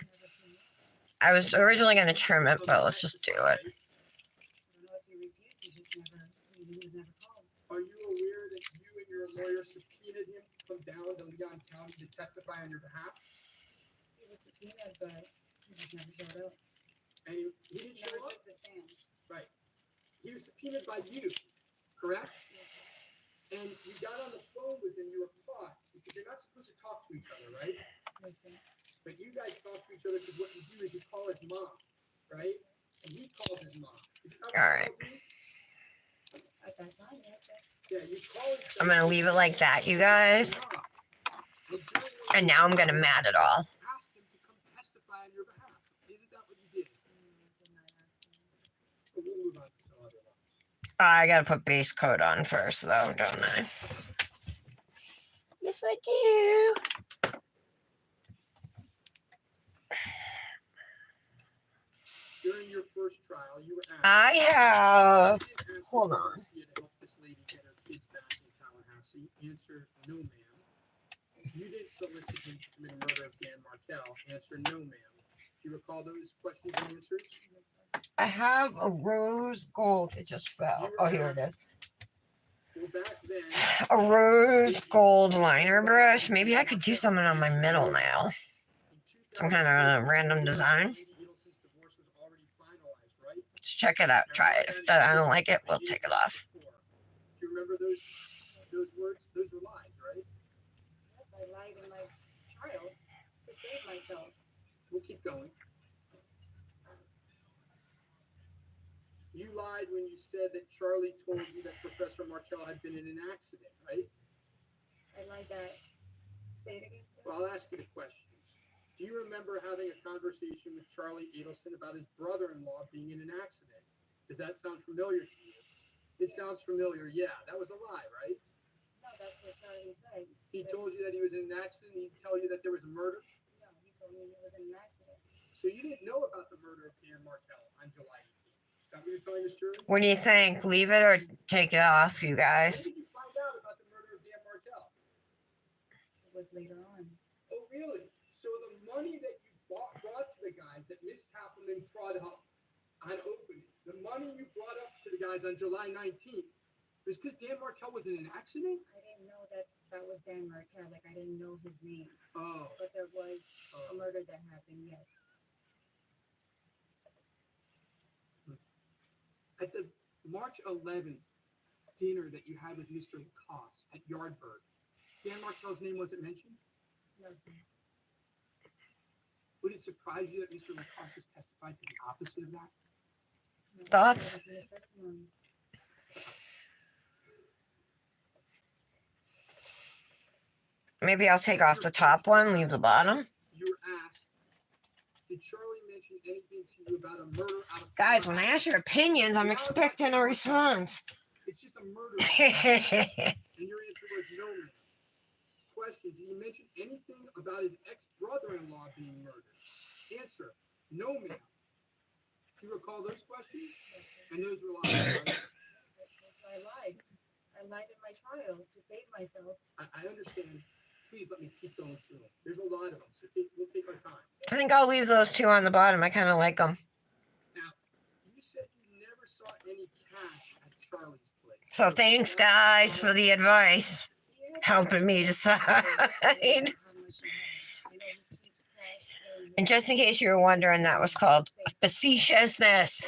I was originally going to trim it, but let's just do it.
I don't know if he refused, he just never, he was never called.
Are you aware that you and your lawyer subpoenaed him to come down to Leon County to testify on your behalf?
He was subpoenaed, but he just never showed up.
And he didn't show
Never
up?
took the stand.
Right. He was subpoenaed by you, correct? And you got on the phone with him, you were caught, because you're not supposed to talk to each other, right?
Yes, sir.
But you guys talk to each other because what you do is you call his mom, right? And he calls his mom. Is that what
All
you
right.
told me?
At that time, yes, sir.
Yeah, you call him.
I'm going to leave it like that, you guys. And now I'm going to mat it all.
Asked him to come testify on your behalf. Isn't that what you did?
Did not ask him.
But we'll move on to some other ones.
I got to put base coat on first, though, don't I? Yes, I do.
During your first trial, you were asked.
I have.
You didn't ask
Hold
Mr.
on.
Garcia to help this lady get her kids back in Tallahassee. Answer: no, ma'am. You didn't solicit him to commit a murder of Dan Markel. Answer: no, ma'am. Do you recall those questions and answers?
Yes, sir.
I have a rose gold. It just fell. Oh, here it is.
Well, back then,
A rose gold liner brush. Maybe I could do something on my middle nail. Some kind of random design.
Lady Adelson's divorce was already finalized, right?
Let's check it out. Try it. If I don't like it, we'll take it off.
Do you remember those words? Those were lies, right?
Yes, I lied in my trials to save myself.
We'll keep going. You lied when you said that Charlie told you that Professor Markel had been in an accident, right?
I lied that. Say it again, sir.
Well, I'll ask you the questions. Do you remember having a conversation with Charlie Adelson about his brother-in-law being in an accident? Does that sound familiar to you? It sounds familiar, yeah. That was a lie, right?
No, that's what Charlie said.
He told you that he was in an accident. He'd tell you that there was a murder.
No, he told me he was in an accident.
So you didn't know about the murder of Dan Markel on July 18th. Is that what you're telling us, jury?
What do you think? Leave it or take it off, you
When
guys?
did you find out about the murder of Dan Markel?
It was later on.
Oh, really? So the money that you brought to the guys that Miss Kappelman brought up on opening, the money you brought up to the guys on July 19th, was because Dan Markel was in an accident?
I didn't know that that was Dan Markel. Like, I didn't know his name.
Oh.
But there was a murder that happened, yes.
At the March 11th dinner that you had with Mr. Lacoste at Yardbird, Dan Markel's name wasn't mentioned?
No, sir.
Would it surprise you that Mr. Lacoste has testified to the opposite of that?
No,
Thoughts?
that was in his testimony.
Maybe I'll take off the top one, leave the bottom.
You were asked, did Charlie mention anything to you about a murder out of
Guys, when I ask your opinions, I'm expecting a response.
It's just a murder. And your answer was no, ma'am. Question, did he mention anything about his ex-brother-in-law being murdered? Answer, no, ma'am. Do you recall those questions? And those were lies, right?
Yes, I lied. I lied in my trials to save myself.
I understand. please let me keep going through them. There's a lot of them, so we'll take our time.
I think I'll leave those two on the bottom. I kind of like them.
Now, you said you never saw any cash at Charlie's place.
So thanks, guys, for the advice. Helping me decide. And just in case you were wondering, that was called facetiousness,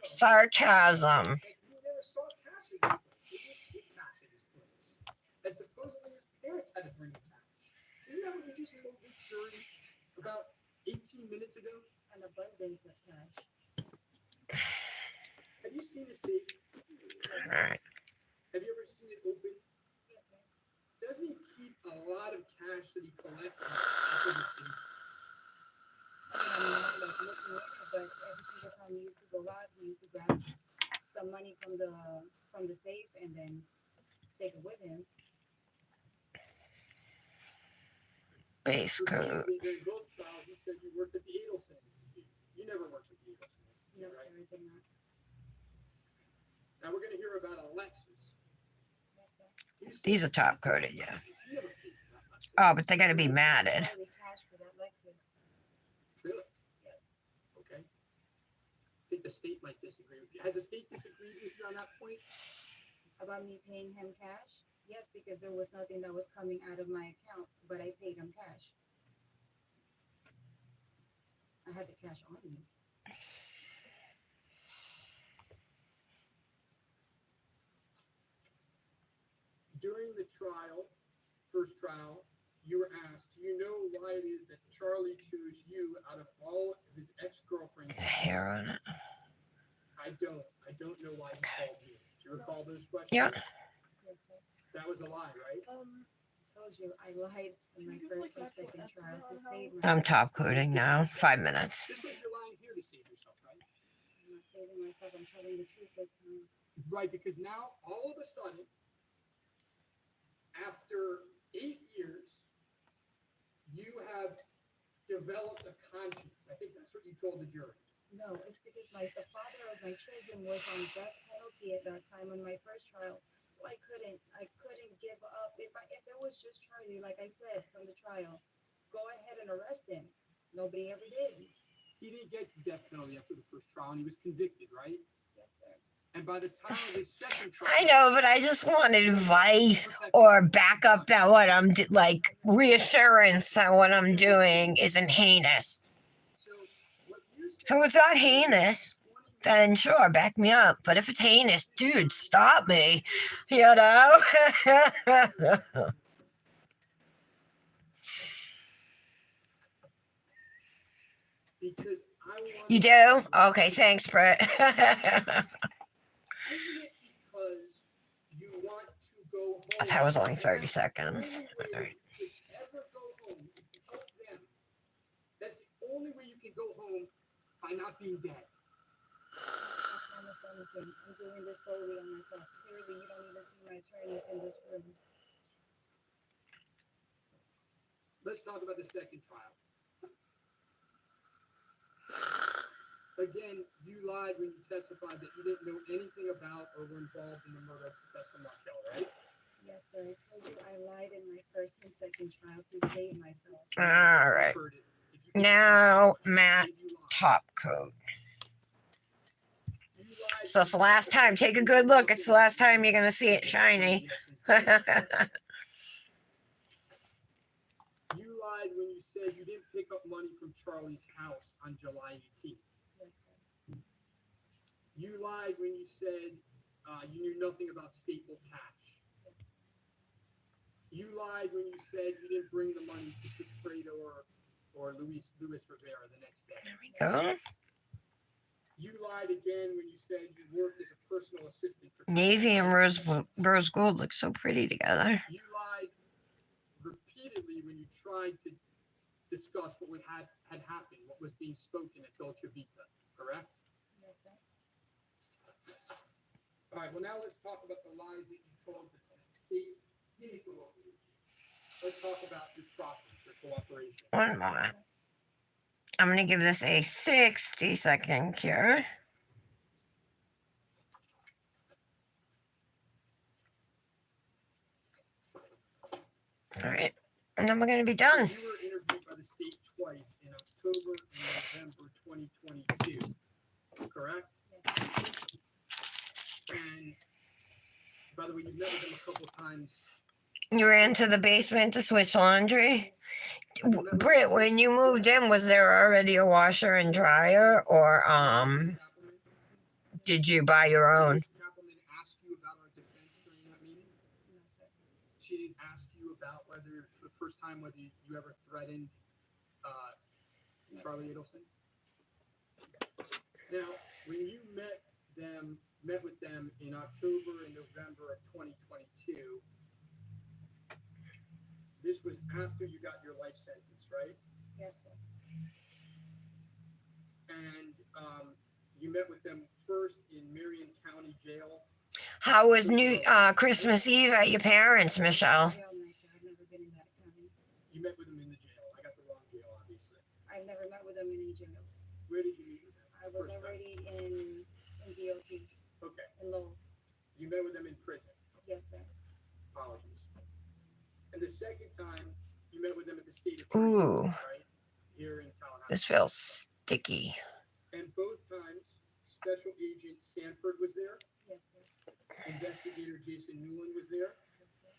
sarcasm.
You never saw cash at his place. He didn't keep cash at his place. And supposedly his parents had to bring him cash. Isn't that what you just told the jury about 18 minutes ago?
An abundance of cash.
Have you seen the safe?
All right.
Have you ever seen it open?
Yes, sir.
Doesn't he keep a lot of cash that he collects on the top of the safe?
I mean, I'm not like looking at it, but every single time he used to go out, he used to grab some money from the safe and then take it with him.
Base code.
Repeatedly during both trials, you said you worked at the Adelson Institute. You never worked at the Adelson Institute,
No,
right?
sir, I did not.
Now we're going to hear about Alexis.
Yes, sir.
You said
These are top coded, yeah.
you never paid for that Lexus.
Oh, but they got to be matted.
Charlie cash for that Lexus.
Really?
Yes.
Okay. I think the state might disagree with you. Has the state disagreed with you on that point?
About me paying him cash? Yes, because there was nothing that was coming out of my account, but I paid him cash. I had the cash on me.
During the trial, first trial, you were asked, do you know why it is that Charlie chose you out of all of his ex-girlfriends?
The hair on it.
I don't know why he called you. Do you recall those questions?
Yeah.
Yes, sir.
That was a lie, right?
I told you I lied in my first and second trial to save
I'm
myself.
top coding now. 5 minutes.
Just like you're lying here to save yourself, right?
I'm not saving myself. I'm telling the truth this time.
Right, because now all of a sudden, after 8 years, you have developed a conscience. I think that's what you told the jury.
No, it's because the father of my children was on death penalty at that time on my first trial. So I couldn't give up. If it was just Charlie, like I said from the trial, go ahead and arrest him. Nobody ever did.
He didn't get the death penalty after the first trial, and he was convicted, right?
Yes, sir.
And by the time of his second trial,
I know, but I just want advice or back up that what I'm like reassurance that what I'm doing isn't heinous.
so what you said,
So it's not heinous, then sure, back me up. But if it's heinous, dude, stop me. You know?
because I want
You do? Okay, thanks, Brett.
Isn't it because you want to go home?
That was only 30 seconds. All right.
You could ever go home is to help them. That's the only way you can go home by not being dead.
I promised anything. I'm doing this solely on myself. Clearly, you don't even see my attorneys in this room.
Let's talk about the second trial. Again, you lied when you testified that you didn't know anything about or were involved in the murder of Professor Markel, right?
Yes, sir. I told you I lied in my first and second trial to save myself.
All right.
Heard it. If you can-
Now, Matt,
You lied.
top code.
You lied
So it's the last time. Take a good look. It's the last time you're going to see it shiny.
You lied when you said you didn't pick up money from Charlie's house on July 18th.
Yes, sir.
You lied when you said you knew nothing about staple cash.
Yes, sir.
You lied when you said you didn't bring the money to Sigfredo or Luis Rivera the next day.
Go.
You lied again when you said you worked as a personal assistant for
Navy and rose gold look so pretty together.
You lied repeatedly when you tried to discuss what had happened, what was being spoken at Dolce Vita, correct?
Yes, sir.
All right, well, now let's talk about the lies that you told the state didn't cooperate. Let's talk about your profits, your cooperation.
One more. I'm going to give this a 60-second cure. All right. And then we're going to be
So
done.
you were interviewed by the state twice in October and November 2022, correct?
Yes.
And by the way, you've met with them a couple times.
You ran to the basement to switch laundry.
You met with
Britt,
them
when you moved in, was there already a washer and dryer, or
Kappelman.
did you buy your
Did
own?
Ms. Kappelman ask you about our defense during that meeting?
No, sir.
She didn't ask you about whether, the first time, whether you ever threatened
No,
Charlie
sir.
Adelson? Now, when you met with them in October and November of 2022, this was after you got your life sentence, right?
Yes, sir.
And you met with them first in Marion County Jail.
How was Christmas Eve at your parents', Michelle?
Jail, no, sir. I've never been in that county.
You met with them in the jail. I got the wrong jail, obviously.
I've never met with them in any jails.
Where did you meet with them?
I was
First time.
already in DOC,
Okay.
in Lowell.
You met with them in prison.
Yes, sir.
Apologies. And the second time, you met with them at the state
Ooh.
attorney's office, right? Here in Tallahassee.
This feels sticky.
And both times, Special Agent Sanford was there,
Yes, sir.
Investigator Jason Newland was there,
Yes, sir.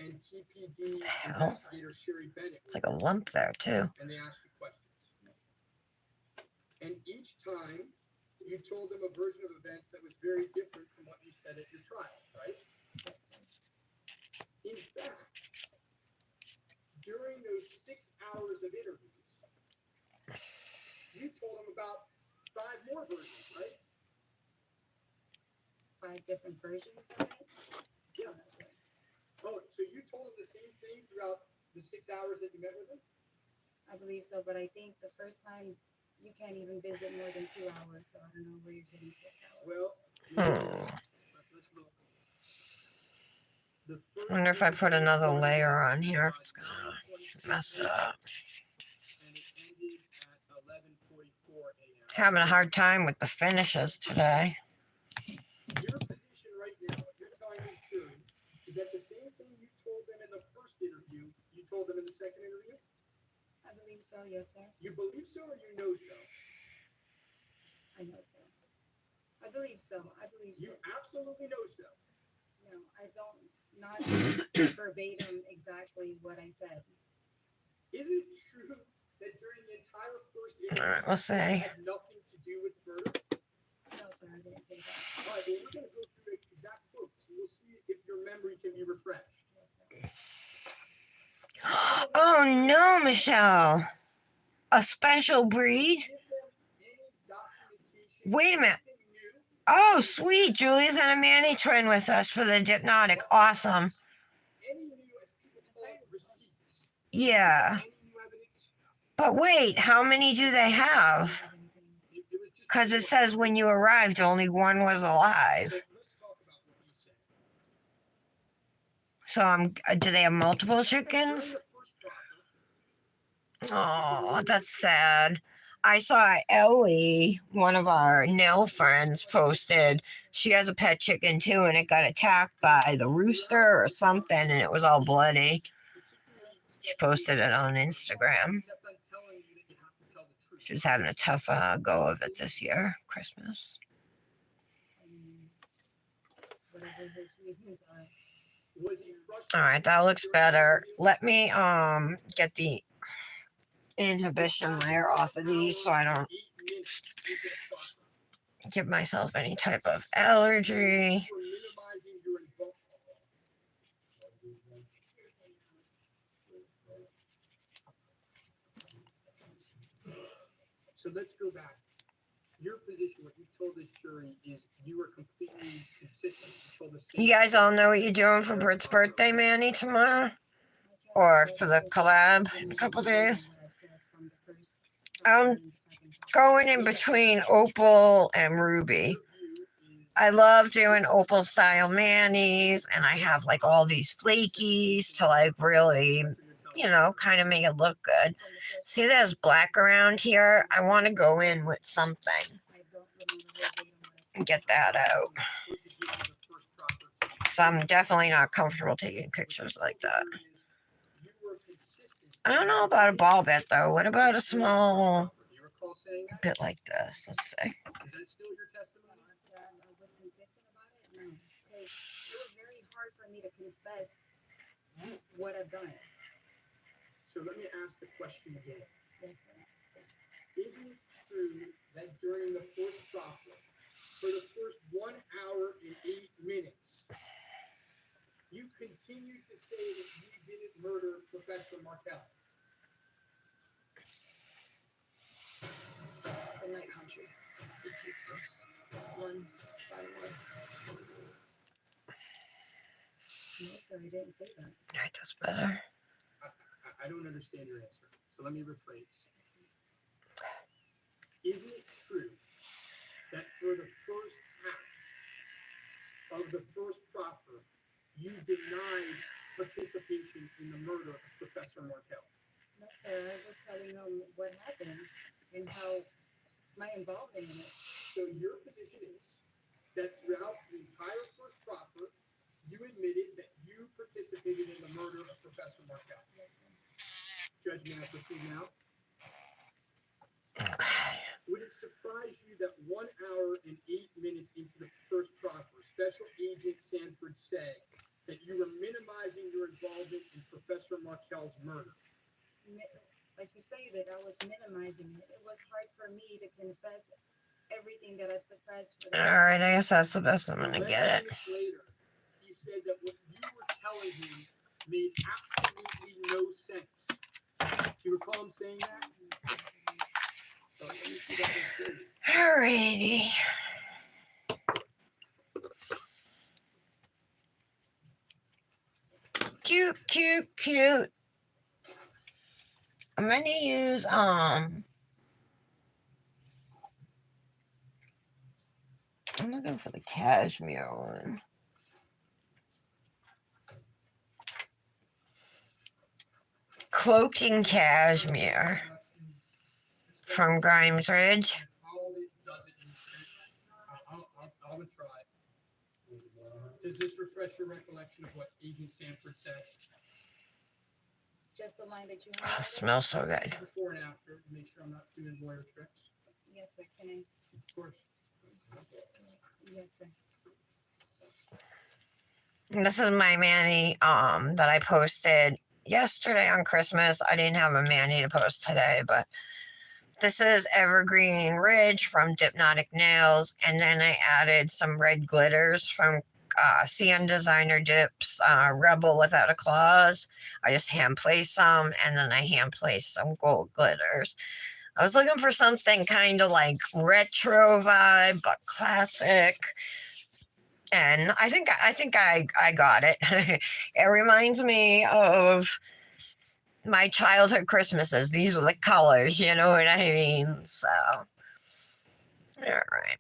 and TPD
Hell.
Investigator Sherry Bennett
It's
was
like a lump there, too.
and they asked you questions.
Yes, sir.
And each time, you told them a version of events that was very different from what you said at your trial, right?
Yes, sir.
In fact, during those 6 hours of interviews, you told them about 5 more versions, right?
5 different versions of it?
Yeah.
No, sir.
Oh, so you told them the same thing throughout the 6 hours that you met with them?
I believe so, but I think the first time you can't even visit more than 2 hours, so I don't know where you're getting 6 hours.
Well, let's look. The first
I wonder if I put another
started
layer
at
on here, if it's gonna
9:26
mess it
a.m.
up.
And it ended at 11:44 a.m.
Having a hard time with the finishes today.
Your position right now, what you're telling this jury, is that the same thing you told them in the first interview, you told them in the second interview?
I believe so, yes, sir.
You believe so or you know so?
I know so. I believe so. I believe so.
You absolutely know so.
No, I don't, not verbatim exactly what I said.
Is it true that during the entire first interview,
All right, we'll see.
it had nothing to do with murder?
No, sir, I didn't say that.
All right, well, we're going to go through the exact quotes. We'll see if your memory can be refreshed.
Yes, sir.
Oh no, Michelle. A special breed?
Give them any documentation.
Wait a minute.
anything new,
Oh, sweet. Julie's gonna Manny twin with us for the Dipnotic. Awesome.
Any new, as people call it, receipts.
Yeah.
Any new evidence?
But wait, how many do they
I don't
have?
have anything.
It was just
Because it
one.
says when you arrived, only one was alive.
So let's talk about what you said.
So do they have multiple
During
chickens?
the first proffer,
Oh, that's sad. I saw Ellie, one of our nail friends, posted she has a pet chicken too, and it got attacked by the rooster or something, and it was all bloody.
particularly
She posted it on Instagram.
kept on telling you that you have to tell the truth.
She was having a tough go of it this year, Christmas.
I mean, whatever his reasons are.
Was he frustrated?
All right, that looks better. Let me get the inhibition layer off of these so I don't
8 minutes into the proffer.
give myself any type of allergy.
You were minimizing your involvement. So let's go back. Your position, what you told this jury, is you were completely consistent. You told the same
You guys all
thing.
know what you're doing for Britt's birthday, Manny, tomorrow?
I can't
Or
recall
for the
specifically
collab in a
what
couple
I've
days?
said from the first
Um,
and the second part.
Going in between Opal and Ruby.
Your view is
I love doing Opal style manis, and I have like all these flakies to like really,
that's what you're telling
you
me.
know, kind of make it look good.
From the first
See,
part
there's
and
black around here. I want to go in with something
I don't remember verbatim what I've said.
and get that out.
What did you give the first proffer to?
So I'm definitely not comfortable taking pictures like that. I don't know about a ball bit though. What about a small
Do you recall saying that?
bit like this? Let's see.
Is that still your testimony?
That I was consistent about it? No, because it was very hard for me to confess what I've done.
So let me ask the question again.
Yes, sir.
Isn't it true that during the first profit, for the first 1 hour and 8 minutes, you continued to say that you didn't murder Professor Markel?
The night country. It takes us one by one. No, sir, I didn't say that.
Alright, that's better.
I don't understand your answer. So let me rephrase. Isn't it true that for the first half of the first proffer, you denied participation in the murder of Professor Markel?
No, sir, I was telling him what happened and how my involvement in it.
So your position is that throughout the entire first proffer, you admitted that you participated in the murder of Professor Markel.
Yes, sir.
Judge, may I proceed now?
Okay.
Would it surprise you that 1 hour and 8 minutes into the first proffer, Special Agent Sanford said that you were minimizing your involvement in Professor Markel's murder?
Like he stated, I was minimizing it. It was hard for me to confess everything that I've suppressed for the last
Alright, I guess that's the best I'm gonna
11
get it.
minutes later, he said that what you were telling him made absolutely no sense. Do you recall him saying that? So let me see that one for you.
Alrighty. Cute, cute, cute. I'm gonna use I'm looking for the cashmere one. Cloaking Cashmere from Grimes Ridge.
How it doesn't make sense. I'll try. Does this refresh your recollection of what Agent Sanford said?
Just the line that you
Oh,
have.
it smells so good.
Before and after, to make sure I'm not doing lawyer tricks.
Yes, sir. Can I?
Of course.
Yes, sir.
This is my Manny that I posted yesterday on Christmas. I didn't have a Manny to post today, but this is Evergreen Ridge from Dipnotic Nails, and then I added some red glitters from CN Designer Dips Rebel Without a Clause. I just hand placed some, and then I hand placed some gold glitters. I was looking for something kind of like retro vibe, but classic. And I think I got it. It reminds me of my childhood Christmases. These were the colors, you know what I mean? So, all right.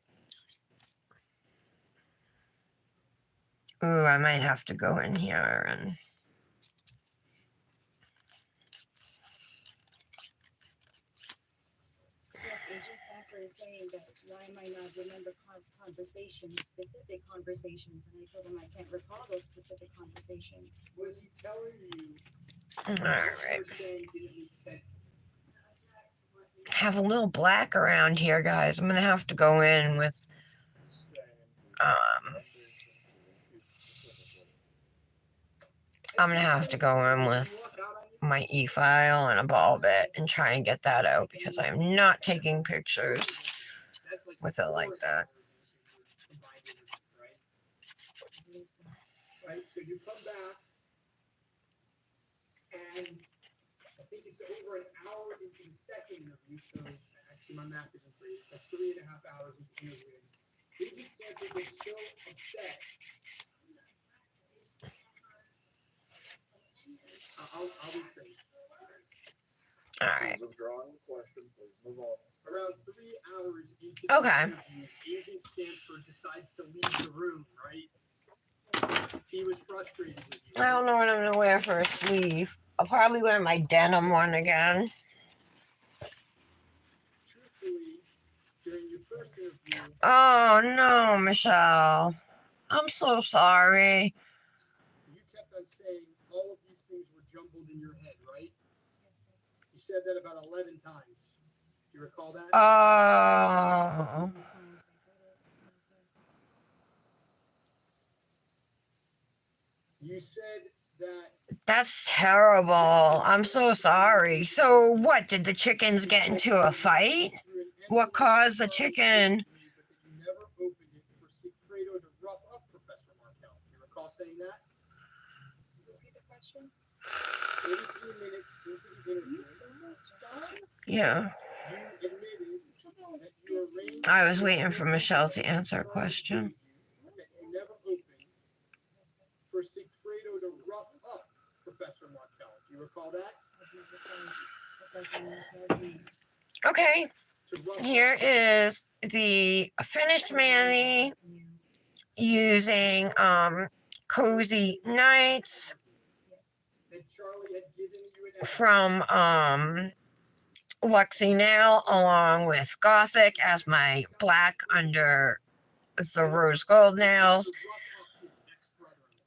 Ooh, I might have to go in here and.
Yes, Agent Sanford is saying that why am I not remember conversations, specific conversations? And I told him I can't recall those specific conversations.
Was he telling you
All
what
right.
you were saying didn't make sense?
Have a little black around here, guys. I'm gonna have to go in with I'm gonna have to go in with my e-file and a ball bit and try and get that out because I'm not taking pictures with it like that.
Right, so you come back, and I think it's over an hour into the second interview, so actually my math isn't great, it's like 3.5 hours into the interview. Agent Sanford was so upset. I'll rephrase.
All right.
Withdrawing the question, please move on.
Around 3 hours into the
Okay.
interview, Agent Sanford decides to leave the room, right? He was frustrated with you.
I don't know what I'm gonna wear for a sleeve. I'll probably wear my denim one again.
Truthfully, during your first interview,
Oh no, Michelle. I'm so sorry.
you kept on saying all of these things were jumbled in your head, right?
Yes,
said that about 11 times. Do you recall that?
Oh,
Times I said it. No, sir.
You said that
that's terrible. I'm so sorry. So what? Did the chickens get into a fight? What caused the chicken?
but that you never opened it for Sigfredo to rough up Professor Markel. Do you recall saying that?
Repeat the question.
33 minutes into the interview,
Yeah,
you admitted that you arranged
I was waiting for Michelle to answer a question.
but that you never opened for Sigfredo to rough up Professor Markel. Do you recall that?
I've never said Professor Markel's name.
Okay,
To rough
here
up.
is the finished Manny using Cozy Nights
Yes.
That Charlie had given you an
from Luxy Nail along with Gothic as my black under the rose gold nails.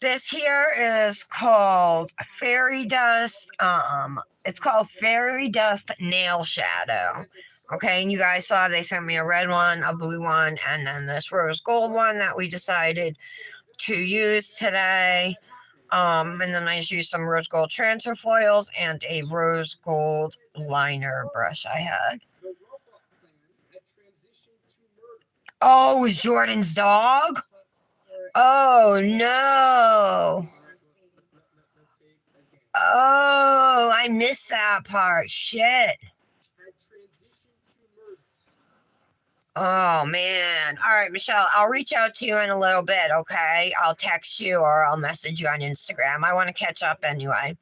This here is called Fairy Dust. It's called Fairy Dust Nail Shadow. Okay, and you guys saw they sent me a red one, a blue one, and then this rose gold one that we decided to use today. And then I just used some rose gold transfer foils and a rose gold liner brush I had.
The rough up plan had transitioned to murder.
Oh, it was Jordan's dog? Oh no.
Let's say again.
Oh, I missed that part. Shit.
Had transitioned to murder.
Oh man. All right, Michelle, I'll reach out to you in a little bit, okay? I'll text you or I'll message you on Instagram. I want to catch up anyway.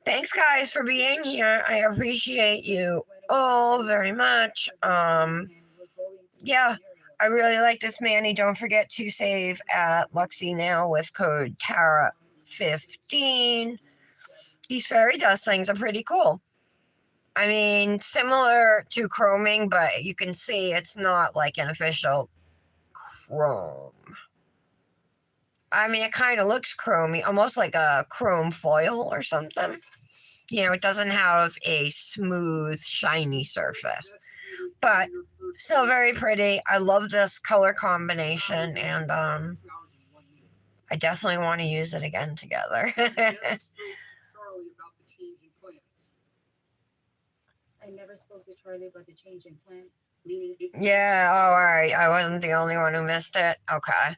Thanks guys for being here. I appreciate you all very much. Yeah, I really like this Manny. Don't forget to save at Luxy Nail with code Tara15. These fairy dust things are pretty cool. I mean, similar to chroming, but you can see it's not like an official chrome. I mean, it kind of looks chromy, almost like a chrome foil or something. You know, it doesn't have a smooth, shiny surface, but still very pretty. I love this color combination, and I definitely want to use it again together.
Charlie about the change in plans.
I never spoke to Charlie about the change in plans.
Meaning it
Yeah, all right. I wasn't the only one who missed it. Okay.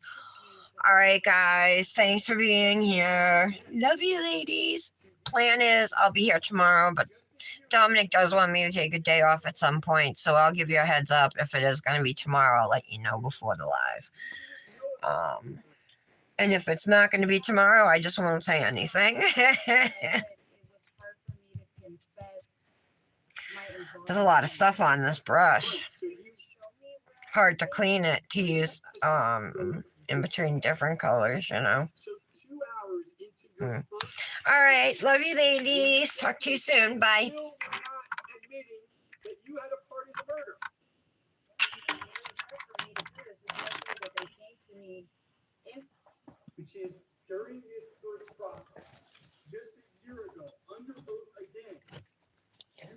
All right, guys. Thanks for being here. Love you, ladies. Plan is I'll be here tomorrow, but Dominic does want me to take a day off at some point, so I'll give you a heads up if it is going to be tomorrow. I'll let you know before the live. And if it's not going to be tomorrow, I just won't say anything. There's a lot of stuff on this brush. Hard to clean it to use in between different colors, you know.
So 2 hours into your first
All right, love you, ladies. Talk to you soon. Bye.
still not admitting that you had a part in the murder.
For me to do this, especially that they came to me in
Which is during this first process, just a year ago,